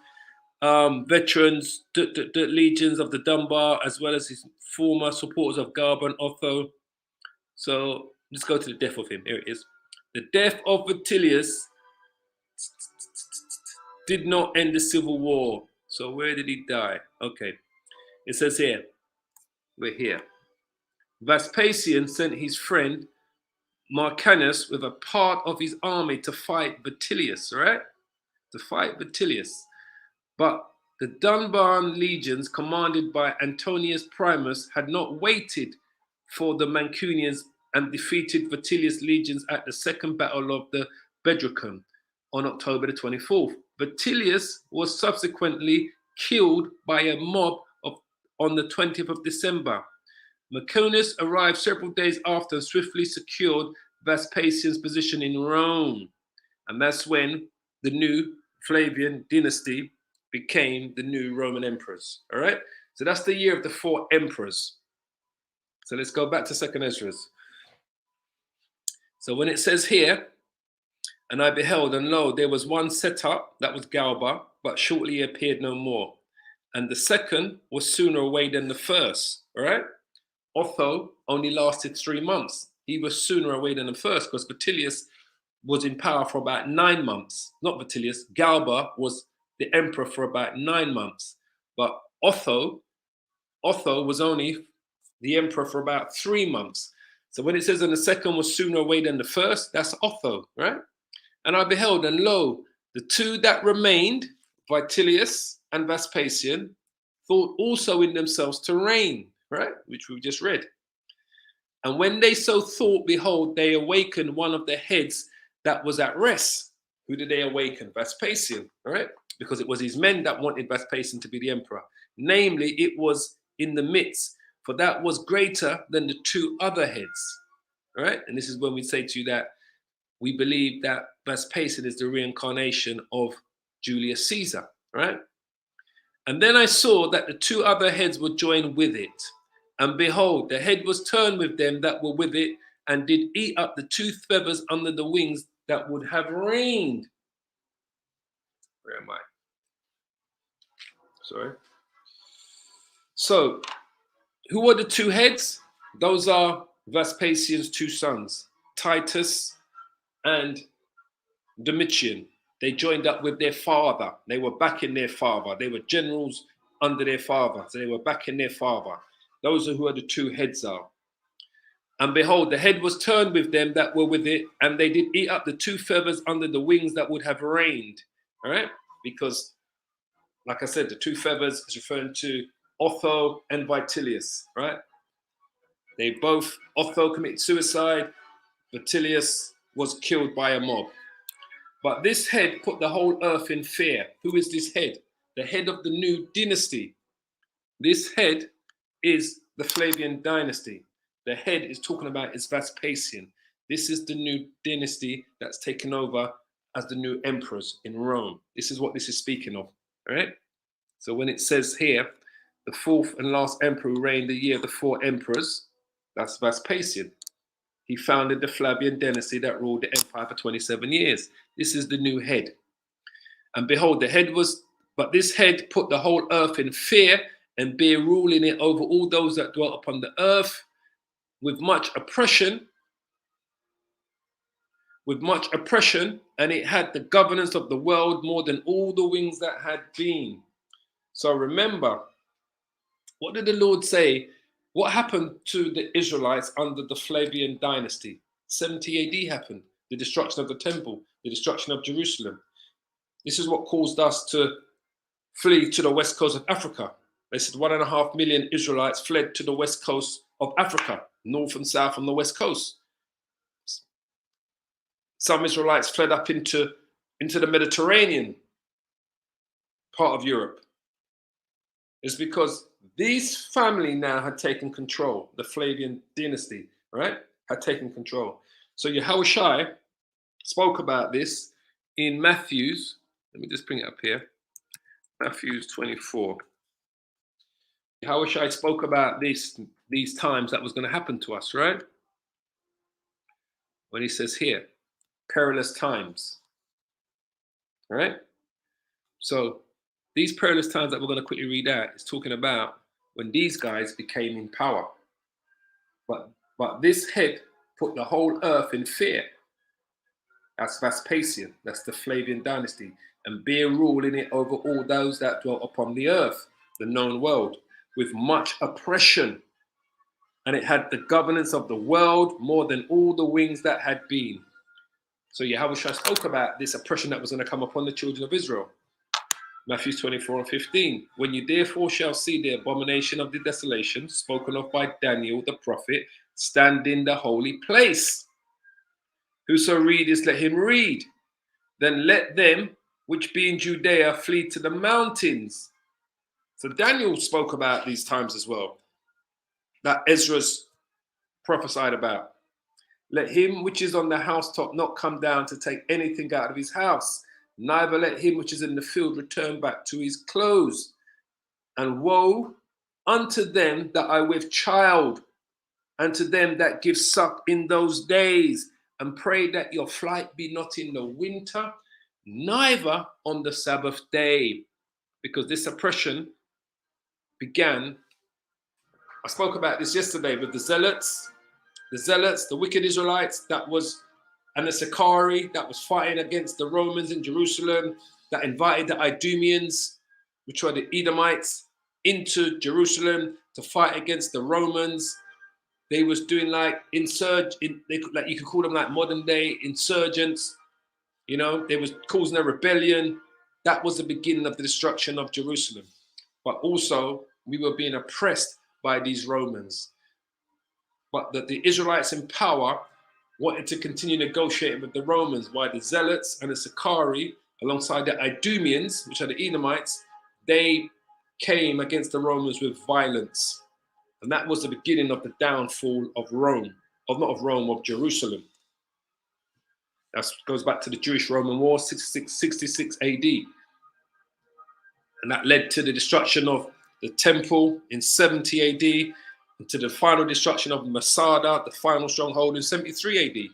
veterans, the legions of the Dunbar, as well as his former supporters of Galba and Otho. So let's go to the death of him. Here it is. The death of Vitellius did not end the civil war. So where did he die? Okay. It says here, we're here. Vespasian sent his friend Magnus with a part of his army to fight Vitellius, right? To fight Vitellius. But the Dunbar legions, commanded by Antonius Primus, had not waited for the Mancunians and defeated Vitellius' legions at the second battle of the Bedricon on October the 24th. Vitellius was subsequently killed by a mob on the 20th of December. Magnus arrived several days after and swiftly secured Vespasian's position in Rome. And that's when the new Flavian dynasty became the new Roman emperors. All right? So that's the year of the four emperors. So let's go back to 2nd Esdras. So when it says here, and I beheld, and lo, there was one set up, that was Galba, but shortly he appeared no more. And the second was sooner away than the first. All right? Otho only lasted 3 months. He was sooner away than the first, because Vitellius was in power for about 9 months. Not Vitellius, Galba was the emperor for about 9 months. But Otho was only the emperor for about 3 months. So when it says, and the second was sooner away than the first, that's Otho, right? And I beheld, and lo, the two that remained, Vitellius and Vespasian, thought also in themselves to reign, right? Which we just read. And when they so thought, behold, they awakened one of the heads that was at rest. Who did they awaken? Vespasian, all right? Because it was his men that wanted Vespasian to be the emperor. Namely, it was in the midst, for that was greater than the two other heads, all right? And this is when we say to you that we believe that Vespasian is the reincarnation of Julius Caesar, right? And then I saw that the two other heads were joined with it. And behold, the head was turned with them that were with it, and did eat up the two feathers under the wings that would have reigned. Where am I? Sorry. So, who are the two heads? Those are Vespasian's two sons, Titus and Domitian. They joined up with their father. They were backing their father. They were generals under their father. So they were backing their father. Those are who are the two heads are. And behold, the head was turned with them that were with it, and they did eat up the two feathers under the wings that would have reigned. All right? Because, like I said, the two feathers is referring to Otho and Vitellius, right? They both, Otho committed suicide. Vitellius was killed by a mob. But this head put the whole earth in fear. Who is this head? The head of the new dynasty. This head is the Flavian dynasty. The head is talking about is Vespasian. This is the new dynasty that's taken over as the new emperors in Rome. This is what this is speaking of. All right. So when it says here, the fourth and last emperor who reigned the year of the four emperors, that's Vespasian. He founded the Flavian dynasty that ruled the empire for 27 years. This is the new head. And behold, but this head put the whole earth in fear and bare rule in it over all those that dwelt upon the earth with much oppression, and it had the governance of the world more than all the wings that had been. So remember, what did the Lord say? What happened to the Israelites under the Flavian dynasty? 70 AD happened. The destruction of the temple, the destruction of Jerusalem. This is what caused us to flee to the west coast of Africa. They said 1.5 million Israelites fled to the west coast of Africa, north and south on the west coast. Some Israelites fled up into the Mediterranean part of Europe. It's because these family now had taken control. The Flavian dynasty, right, had taken control. So Yahushua spoke about this in Matthew's. Let me just bring it up here. Matthew's 24. Yahushua spoke about these times that was going to happen to us, right? When he says here, perilous times, right? So these perilous times that we're going to quickly read out is talking about when these guys became in power. But this head put the whole earth in fear. That's Vespasian, that's the Flavian dynasty, and bare rule in it over all those that dwelt upon the earth, the known world, with much oppression. And it had the governance of the world more than all the wings that had been. So Yahushua spoke about this oppression that was going to come upon the children of Israel. Matthew 24 and 15. When you therefore shall see the abomination of the desolation spoken of by Daniel the prophet stand in the holy place. Whoso readeth, let him read. Then let them which be in Judea flee to the mountains. So Daniel spoke about these times as well, that Esdras prophesied about. Let him which is on the housetop not come down to take anything out of his house, neither let him which is in the field return back to his clothes. And woe unto them that are with child, and to them that give suck in those days, and pray that your flight be not in the winter, neither on the Sabbath day. Because this oppression began, I spoke about this yesterday with the zealots, the wicked Israelites, and the Sicarii that was fighting against the Romans in Jerusalem, that invited the Idumeans, which were the Edomites, into Jerusalem to fight against the Romans. They was doing like you could call them like modern day insurgents. You know, they was causing a rebellion. That was the beginning of the destruction of Jerusalem. But also we were being oppressed by these Romans. But the Israelites in power wanted to continue negotiating with the Romans, while the Zealots and the Sicarii, alongside the Idumeans, which are the Edomites, they came against the Romans with violence. And that was the beginning of the downfall of Rome, of Jerusalem. That goes back to the Jewish-Roman War, 66 AD. And that led to the destruction of the temple in 70 AD, and to the final destruction of Masada, the final stronghold in 73 AD.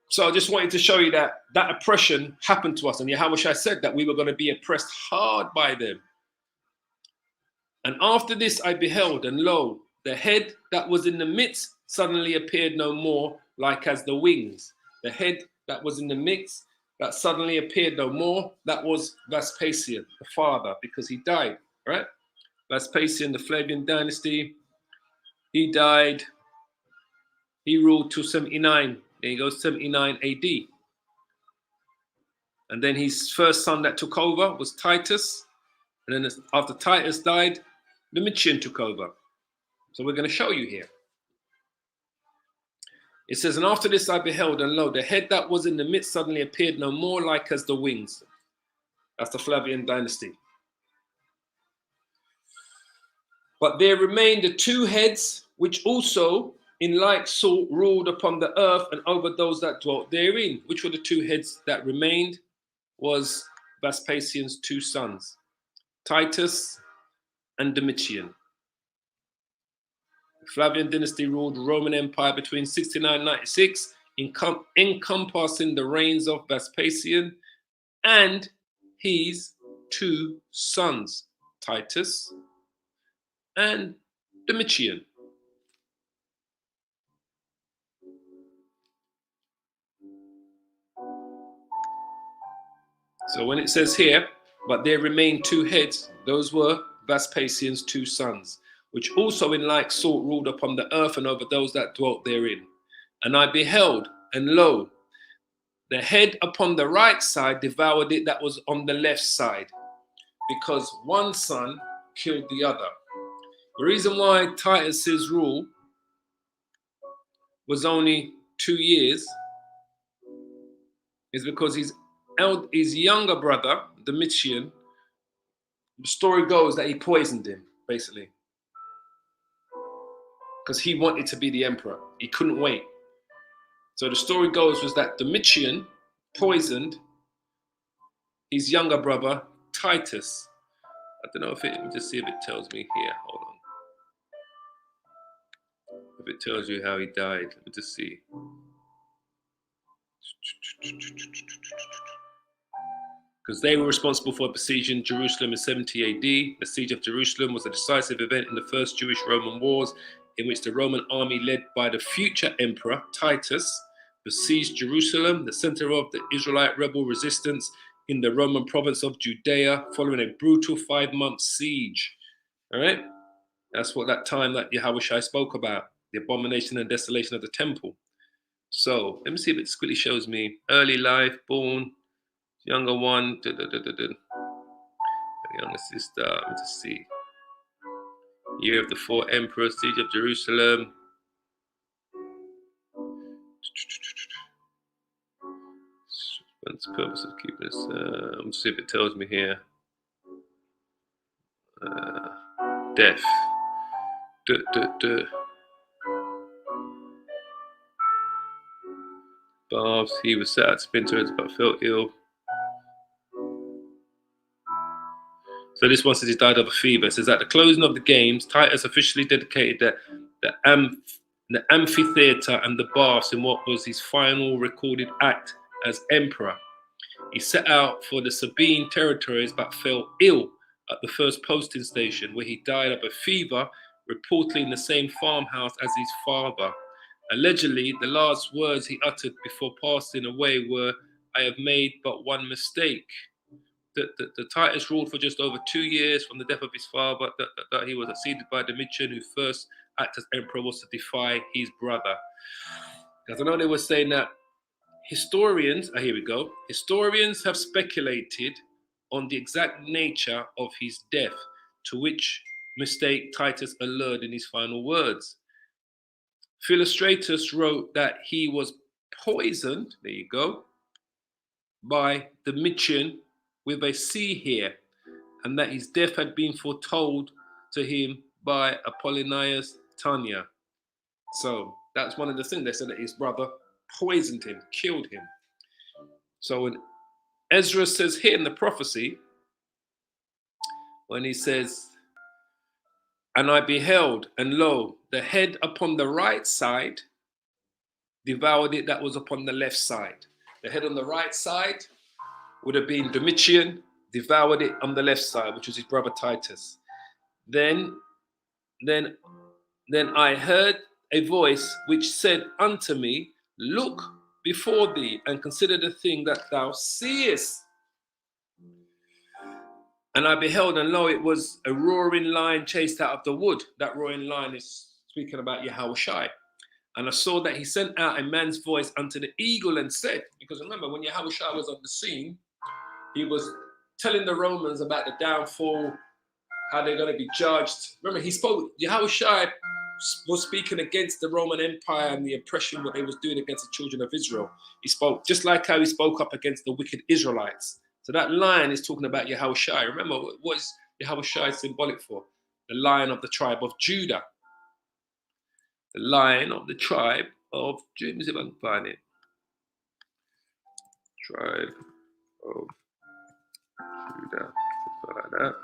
So I just wanted to show you that oppression happened to us. And Yahushua said that we were going to be oppressed hard by them. And after this I beheld, and lo, the head that was in the midst suddenly appeared no more, like as the wings. The head that was in the midst that suddenly appeared no more, that was Vespasian, the father, because he died, right? Vespasian, the Flavian dynasty, he died. He ruled till 79. There he goes, 79 AD. And then his first son that took over was Titus. And then after Titus died, Domitian took over. So we're going to show you here. It says, and after this I beheld, and lo, the head that was in the midst suddenly appeared no more like as the wings. That's the Flavian dynasty. But there remained the two heads, which also in like sort ruled upon the earth and over those that dwelt therein. Which were the two heads that remained? Was Vespasian's two sons, Titus and Domitian. The Flavian dynasty ruled Roman Empire between 69 and 96, encompassing the reigns of Vespasian and his two sons, Titus and Domitian. So when it says here, but there remained two heads, those were Vespasian's two sons, which also in like sort ruled upon the earth and over those that dwelt therein. And I beheld, and lo, the head upon the right side devoured it that was on the left side, because one son killed the other. The reason why Titus's rule was only 2 years is because his younger brother, Domitian, the story goes that he poisoned him, basically. Because he wanted to be the emperor. He couldn't wait. So the story goes was that Domitian poisoned his younger brother, Titus. I don't know if let me just see if it tells me here. Hold on. If it tells you how he died, let me just see. Because they were responsible for besieging Jerusalem in 70 AD. The siege of Jerusalem was a decisive event in the first Jewish-Roman wars, in which the Roman army led by the future emperor Titus besieged Jerusalem, the center of the Israelite rebel resistance in the Roman province of Judea, following a brutal 5-month siege. All right, that's what that time that Yahushua spoke about, the abomination and desolation of the temple. So let me see if it quickly shows me early life, born, younger one, the younger sister. Let me just see. Year of the 4 emperors, siege of Jerusalem. What's the purpose of keeping this? Let me see if it tells me here. Death. Baths. He was set at splinters but felt ill. So this one says he died of a fever. It says at the closing of the games, Titus officially dedicated the amphitheater and the baths in what was his final recorded act as emperor. He set out for the Sabine territories but fell ill at the first posting station, where he died of a fever, reportedly in the same farmhouse as his father. Allegedly, the last words he uttered before passing away were, "I have made but one mistake." The Titus ruled for just over 2 years from the death of his father. That he was succeeded by Domitian, who first acted as emperor was to defy his brother. Because I know they were saying that historians, here we go, historians have speculated on the exact nature of his death, to which mistake Titus allured in his final words. Philostratus wrote that he was poisoned, there you go, by Domitian with a C here, and that his death had been foretold to him by Apollonius Tania. So that's one of the things. They said that his brother poisoned him, killed him. So when Esdras says here in the prophecy, when he says, and I beheld, and lo, the head upon the right side devoured it that was upon the left side. The head on the right side would have been Domitian, devoured it on the left side, which was his brother Titus. Then I heard a voice which said unto me, look before thee and consider the thing that thou seest. And I beheld, and lo, it was a roaring lion chased out of the wood. That roaring lion is speaking about Yahushua. And I saw that he sent out a man's voice unto the eagle and said, because remember, when Yahushua was on the scene, he was telling the Romans about the downfall, how they're going to be judged. Remember, Yahushua was speaking against the Roman Empire and the oppression, what they was doing against the children of Israel. He spoke just like how he spoke up against the wicked Israelites. So that lion is talking about Yahushua. Remember, what is Yahushua symbolic for? The lion of the tribe of Judah. The lion of the tribe of Judah. Let me see if I can find it. Tribe of Judah. Something like that.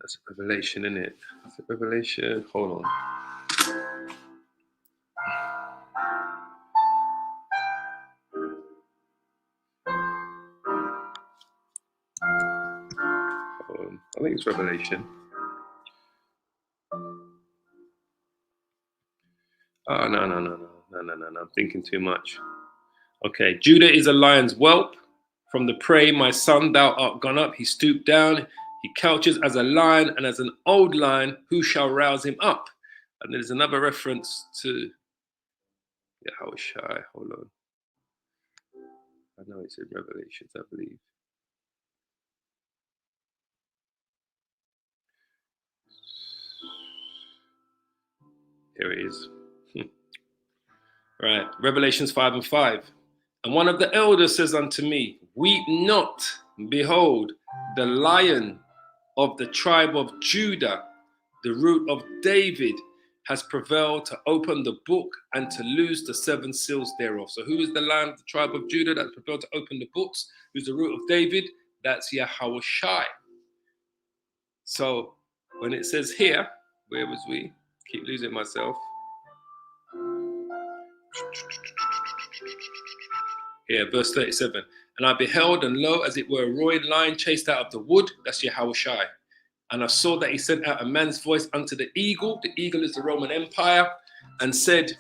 That's a revelation, isn't it? That's a revelation. Hold on. I think it's Revelation. Oh, no. I'm thinking too much. Okay. Judah is a lion's whelp. From the prey, my son, thou art gone up. He stooped down. He couches as a lion, and as an old lion, who shall rouse him up? And there's another reference to Yahushua. Hold on. I know it's in Revelations, I believe. Here it is. Right, Revelations 5:5. And one of the elders says unto me, weep not, behold, the lion of the tribe of Judah, the root of David, has prevailed to open the book and to loose the 7 seals thereof. So who is the lion of the tribe of Judah that's prevailed to open the books? Who's the root of David? That's Yahushua. So when it says here, where was we? Keep losing myself. Here, verse 37. And I beheld, and lo, as it were a roaring lion chased out of the wood. That's Yahushua. And I saw that he sent out a man's voice unto the eagle. The eagle is the Roman Empire. And said,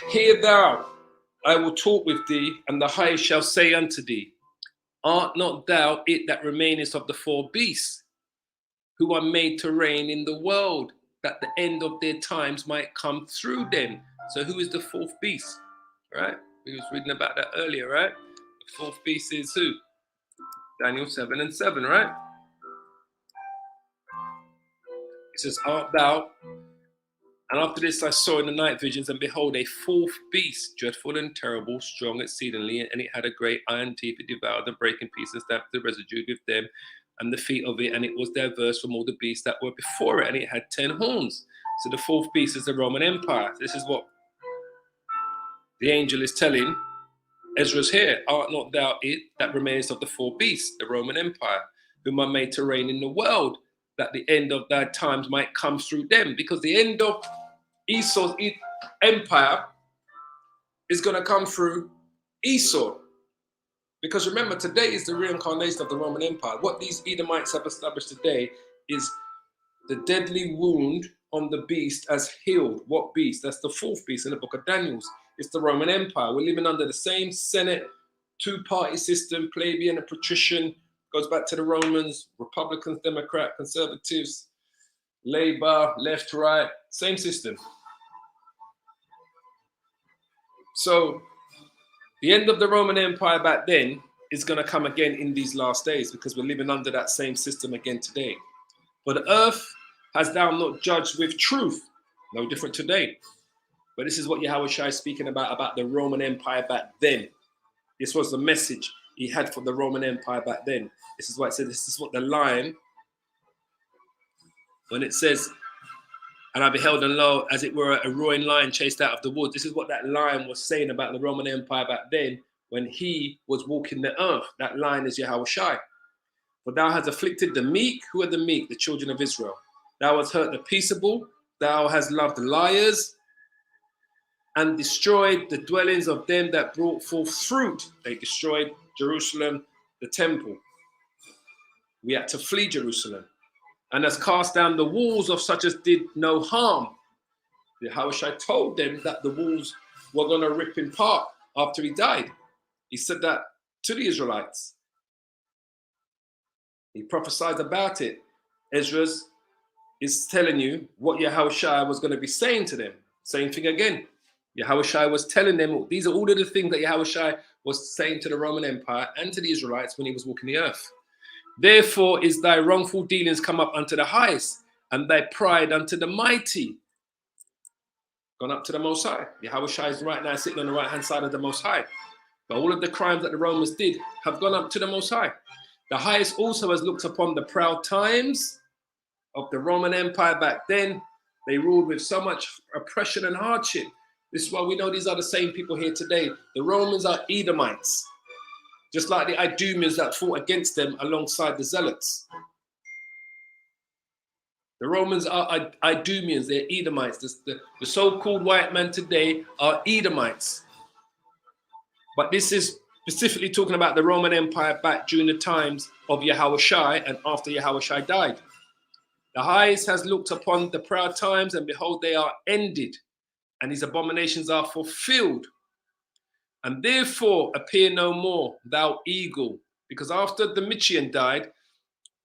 hear thou, I will talk with thee, and the highest shall say unto thee, art not thou it that remainest of the 4 beasts, who are made to reign in the world, that the end of their times might come through them? So who is the 4th beast? Right? We was reading about that earlier, right? The 4th beast is who? Daniel 7:7, right? It says, art thou? And after this I saw in the night visions, and behold, a 4th beast, dreadful and terrible, strong exceedingly, and it had a great iron teeth. It devoured and brake in pieces, stamped the residue with them, and the feet of it, and it was diverse from all the beasts that were before it, and it had 10 horns. So the 4th beast is the Roman Empire. This is what the angel is telling Esdras here. Art not thou it that remains of the 4 beasts, the Roman Empire, whom are made to reign in the world, that the end of thy times might come through them? Because the end of Esau's empire is going to come through Esau. Because remember, today is the reincarnation of the Roman Empire. What these Edomites have established today is the deadly wound on the beast as healed. What beast? That's the 4th beast in the book of Daniel. It's the Roman Empire. We're living under the same Senate, 2-party system, plebeian and patrician. Goes back to the Romans, Republicans, Democrat, Conservatives, Labour, left, right, same system. So the end of the Roman Empire back then is going to come again in these last days, because we're living under that same system again today. For the earth hast thou not judged with truth. No different today. But this is what Yahushua is speaking about the Roman Empire back then. This was the message he had for the Roman Empire back then. This is why it said, this is what the lion, when it says, and I beheld, and lo, as it were a roaring lion chased out of the wood. This is what that lion was saying about the Roman Empire back then when he was walking the earth. That lion is Yahushua. For thou hast afflicted the meek. Who are the meek? The children of Israel. Thou hast hurt the peaceable. Thou hast loved liars, and destroyed the dwellings of them that brought forth fruit. They destroyed Jerusalem, the temple. We had to flee Jerusalem. And has cast down the walls of such as did no harm. Yahushua told them that the walls were going to rip in part after he died. He said that to the Israelites. He prophesied about it. Esdras is telling you what Yahushua was going to be saying to them. Same thing again. Yahushua was telling them, these are all of the things that Yahushua was saying to the Roman Empire and to the Israelites when he was walking the earth. Therefore is thy wrongful dealings come up unto the highest, and thy pride unto the mighty. Gone up to the Most High. Yahushua is right now sitting on the right-hand side of the Most High. But all of the crimes that the Romans did have gone up to the Most High. The highest also has looked upon the proud times of the Roman Empire back then. They ruled with so much oppression and hardship. This is why we know these are the same people here today. The Romans are Edomites, just like the Idumeans that fought against them alongside the Zealots. The Romans are Idumeans, they're Edomites. The so-called white man today are Edomites. But this is specifically talking about the Roman Empire back during the times of Yahushua and after Yahushua died. The highest has looked upon the proud times, and behold, they are ended, and his abominations are fulfilled. And therefore appear no more, thou eagle. Because after Domitian died,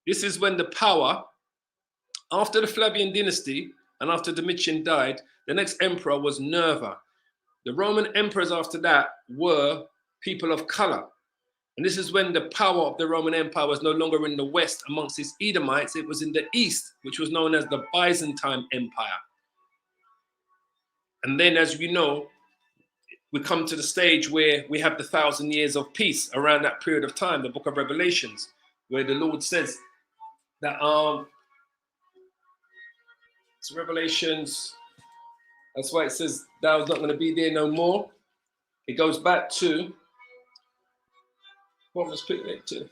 this is when the power, after the Flavian dynasty and after Domitian died, the next emperor was Nerva. The Roman emperors after that were people of color. And this is when the power of the Roman Empire was no longer in the west amongst its Edomites. It was in the east, which was known as the Byzantine Empire. And then, as we know, we come to the stage where we have the 1,000 years of peace around that period of time, the book of Revelations, where the Lord says that it's Revelations, that's why it says thou's not going to be there no more. It goes back to, what was it to?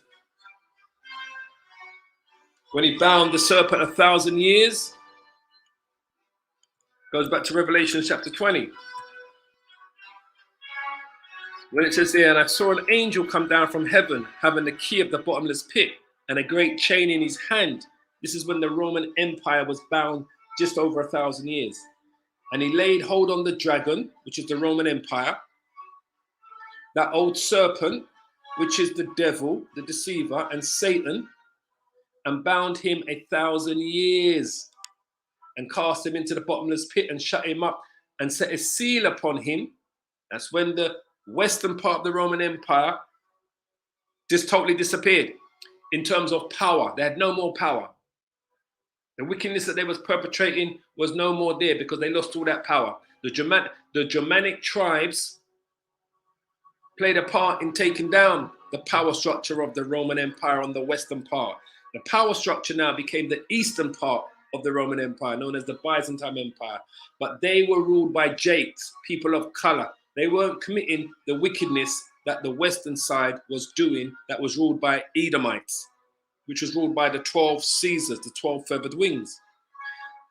When he bound the serpent 1,000 years, goes back to Revelation chapter 20. When it says here, and I saw an angel come down from heaven, having the key of the bottomless pit and a great chain in his hand. This is when the Roman Empire was bound just over 1,000 years. And he laid hold on the dragon, which is the Roman Empire, that old serpent, which is the devil, the deceiver, and Satan, and bound him 1,000 years, and cast him into the bottomless pit and shut him up and set a seal upon him. That's when the western part of the Roman Empire just totally disappeared in terms of power. They had no more power. The wickedness that they was perpetrating was no more there because they lost all that power. The Germanic tribes played a part in taking down the power structure of the Roman Empire on the western part. The power structure now became the eastern part of the Roman Empire, known as the Byzantine Empire. But they were ruled by Jakes, people of color. They weren't committing the wickedness that the western side was doing, that was ruled by Edomites, which was ruled by the 12 Caesars, the 12 feathered wings.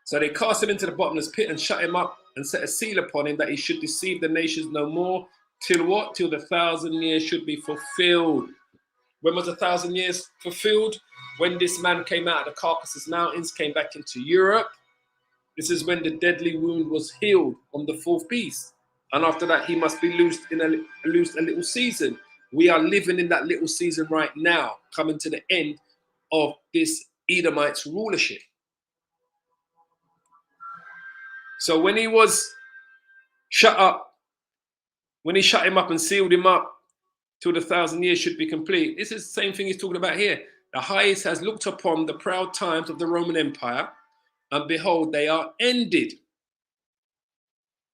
So they cast him into the bottomless pit and shut him up and set a seal upon him that he should deceive the nations no more. Till what? Till the 1,000 years should be fulfilled. When was 1,000 years fulfilled? When this man came out of the Caucasus Mountains, came back into Europe. This is when the deadly wound was healed on the fourth beast. And after that, he must be loosed in a little season. We are living in that little season right now, coming to the end of this Edomite's rulership. So when he was shut up, when he shut him up and sealed him up till the 1,000 years should be complete, this is the same thing he's talking about here. The highest has looked upon the proud times of the Roman Empire, and behold, they are ended.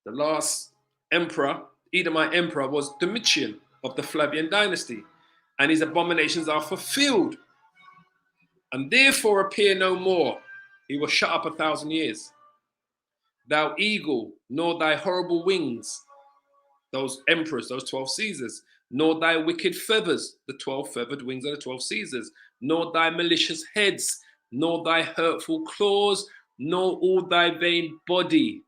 The last emperor, Edomite emperor, was Domitian of the Flavian dynasty, and his abominations are fulfilled, and therefore appear no more. He was shut up 1,000 years. Thou eagle, nor thy horrible wings, those emperors, those 12 Caesars, nor thy wicked feathers, the 12 feathered wings of the 12 Caesars, nor thy malicious heads, nor thy hurtful claws, nor all thy vain body,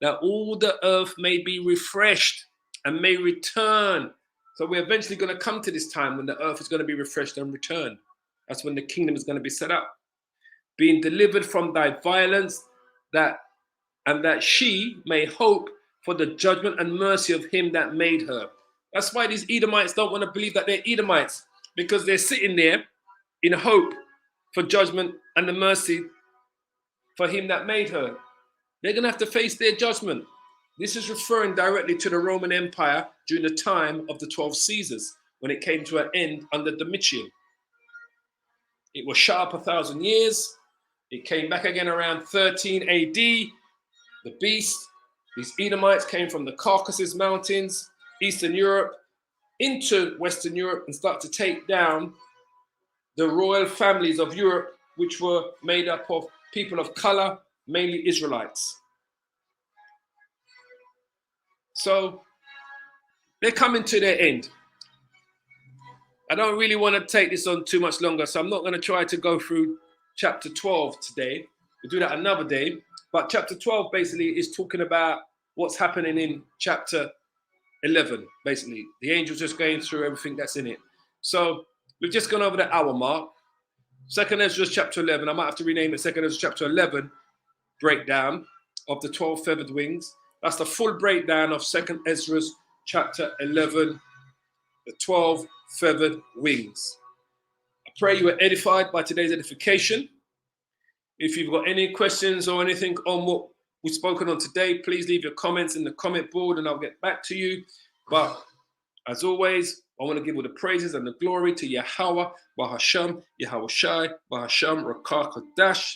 that all the earth may be refreshed and may return. So we're eventually going to come to this time when the earth is going to be refreshed and return. That's when the kingdom is going to be set up. Being delivered from thy violence, that she may hope for the judgment and mercy of him that made her. That's why these Edomites don't want to believe that they're Edomites, because they're sitting there in hope for judgment and the mercy for him that made her. They're going to have to face their judgment. This is referring directly to the Roman Empire during the time of the 12 Caesars, when it came to an end under Domitian. It was shut up 1,000 years. It came back again around 13 AD. The beast, these Edomites, came from the Caucasus Mountains, Eastern Europe, into Western Europe, and start to take down the royal families of Europe, which were made up of people of color, mainly Israelites. So they're coming to their end. I don't really want to take this on too much longer, so I'm not going to try to go through chapter 12 today. We'll do that another day. But chapter 12 basically is talking about what's happening in chapter 11, basically. The angel's just going through everything that's in it. So we've just gone over the hour mark. 2nd Esdras chapter 11, I might have to rename it 2nd Esdras chapter 11, breakdown of the 12 feathered wings. That's the full breakdown of 2nd Esdras chapter 11, the 12 feathered wings. I pray you were edified by today's edification. If you've got any questions or anything on what we've spoken on today, please leave your comments in the comment board and I'll get back to you. But as always, I want to give all the praises and the glory to Yahweh, Bahasham, Yahweh Shai, Bahasham, Rakah Kodash.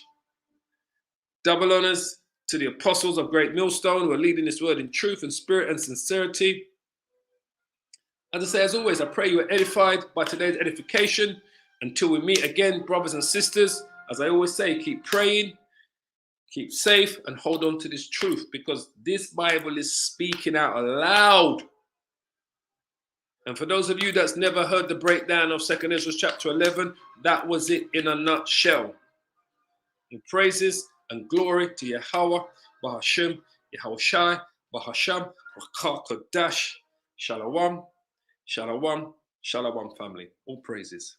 Double honors to the apostles of Great Millstone who are leading this word in truth and spirit and sincerity. As I say, as always, I pray you are edified by today's edification. Until we meet again, brothers and sisters, as I always say, keep praying, keep safe, and hold on to this truth, because this Bible is speaking out aloud. And for those of you that's never heard the breakdown of 2nd Esdras chapter 11, that was it in a nutshell. In praises and glory to Yahweh, Bahasham, Yahweh Shai, Bahasham, Rakah Kodash, Shalom, Shalom, Shalom family. All praises.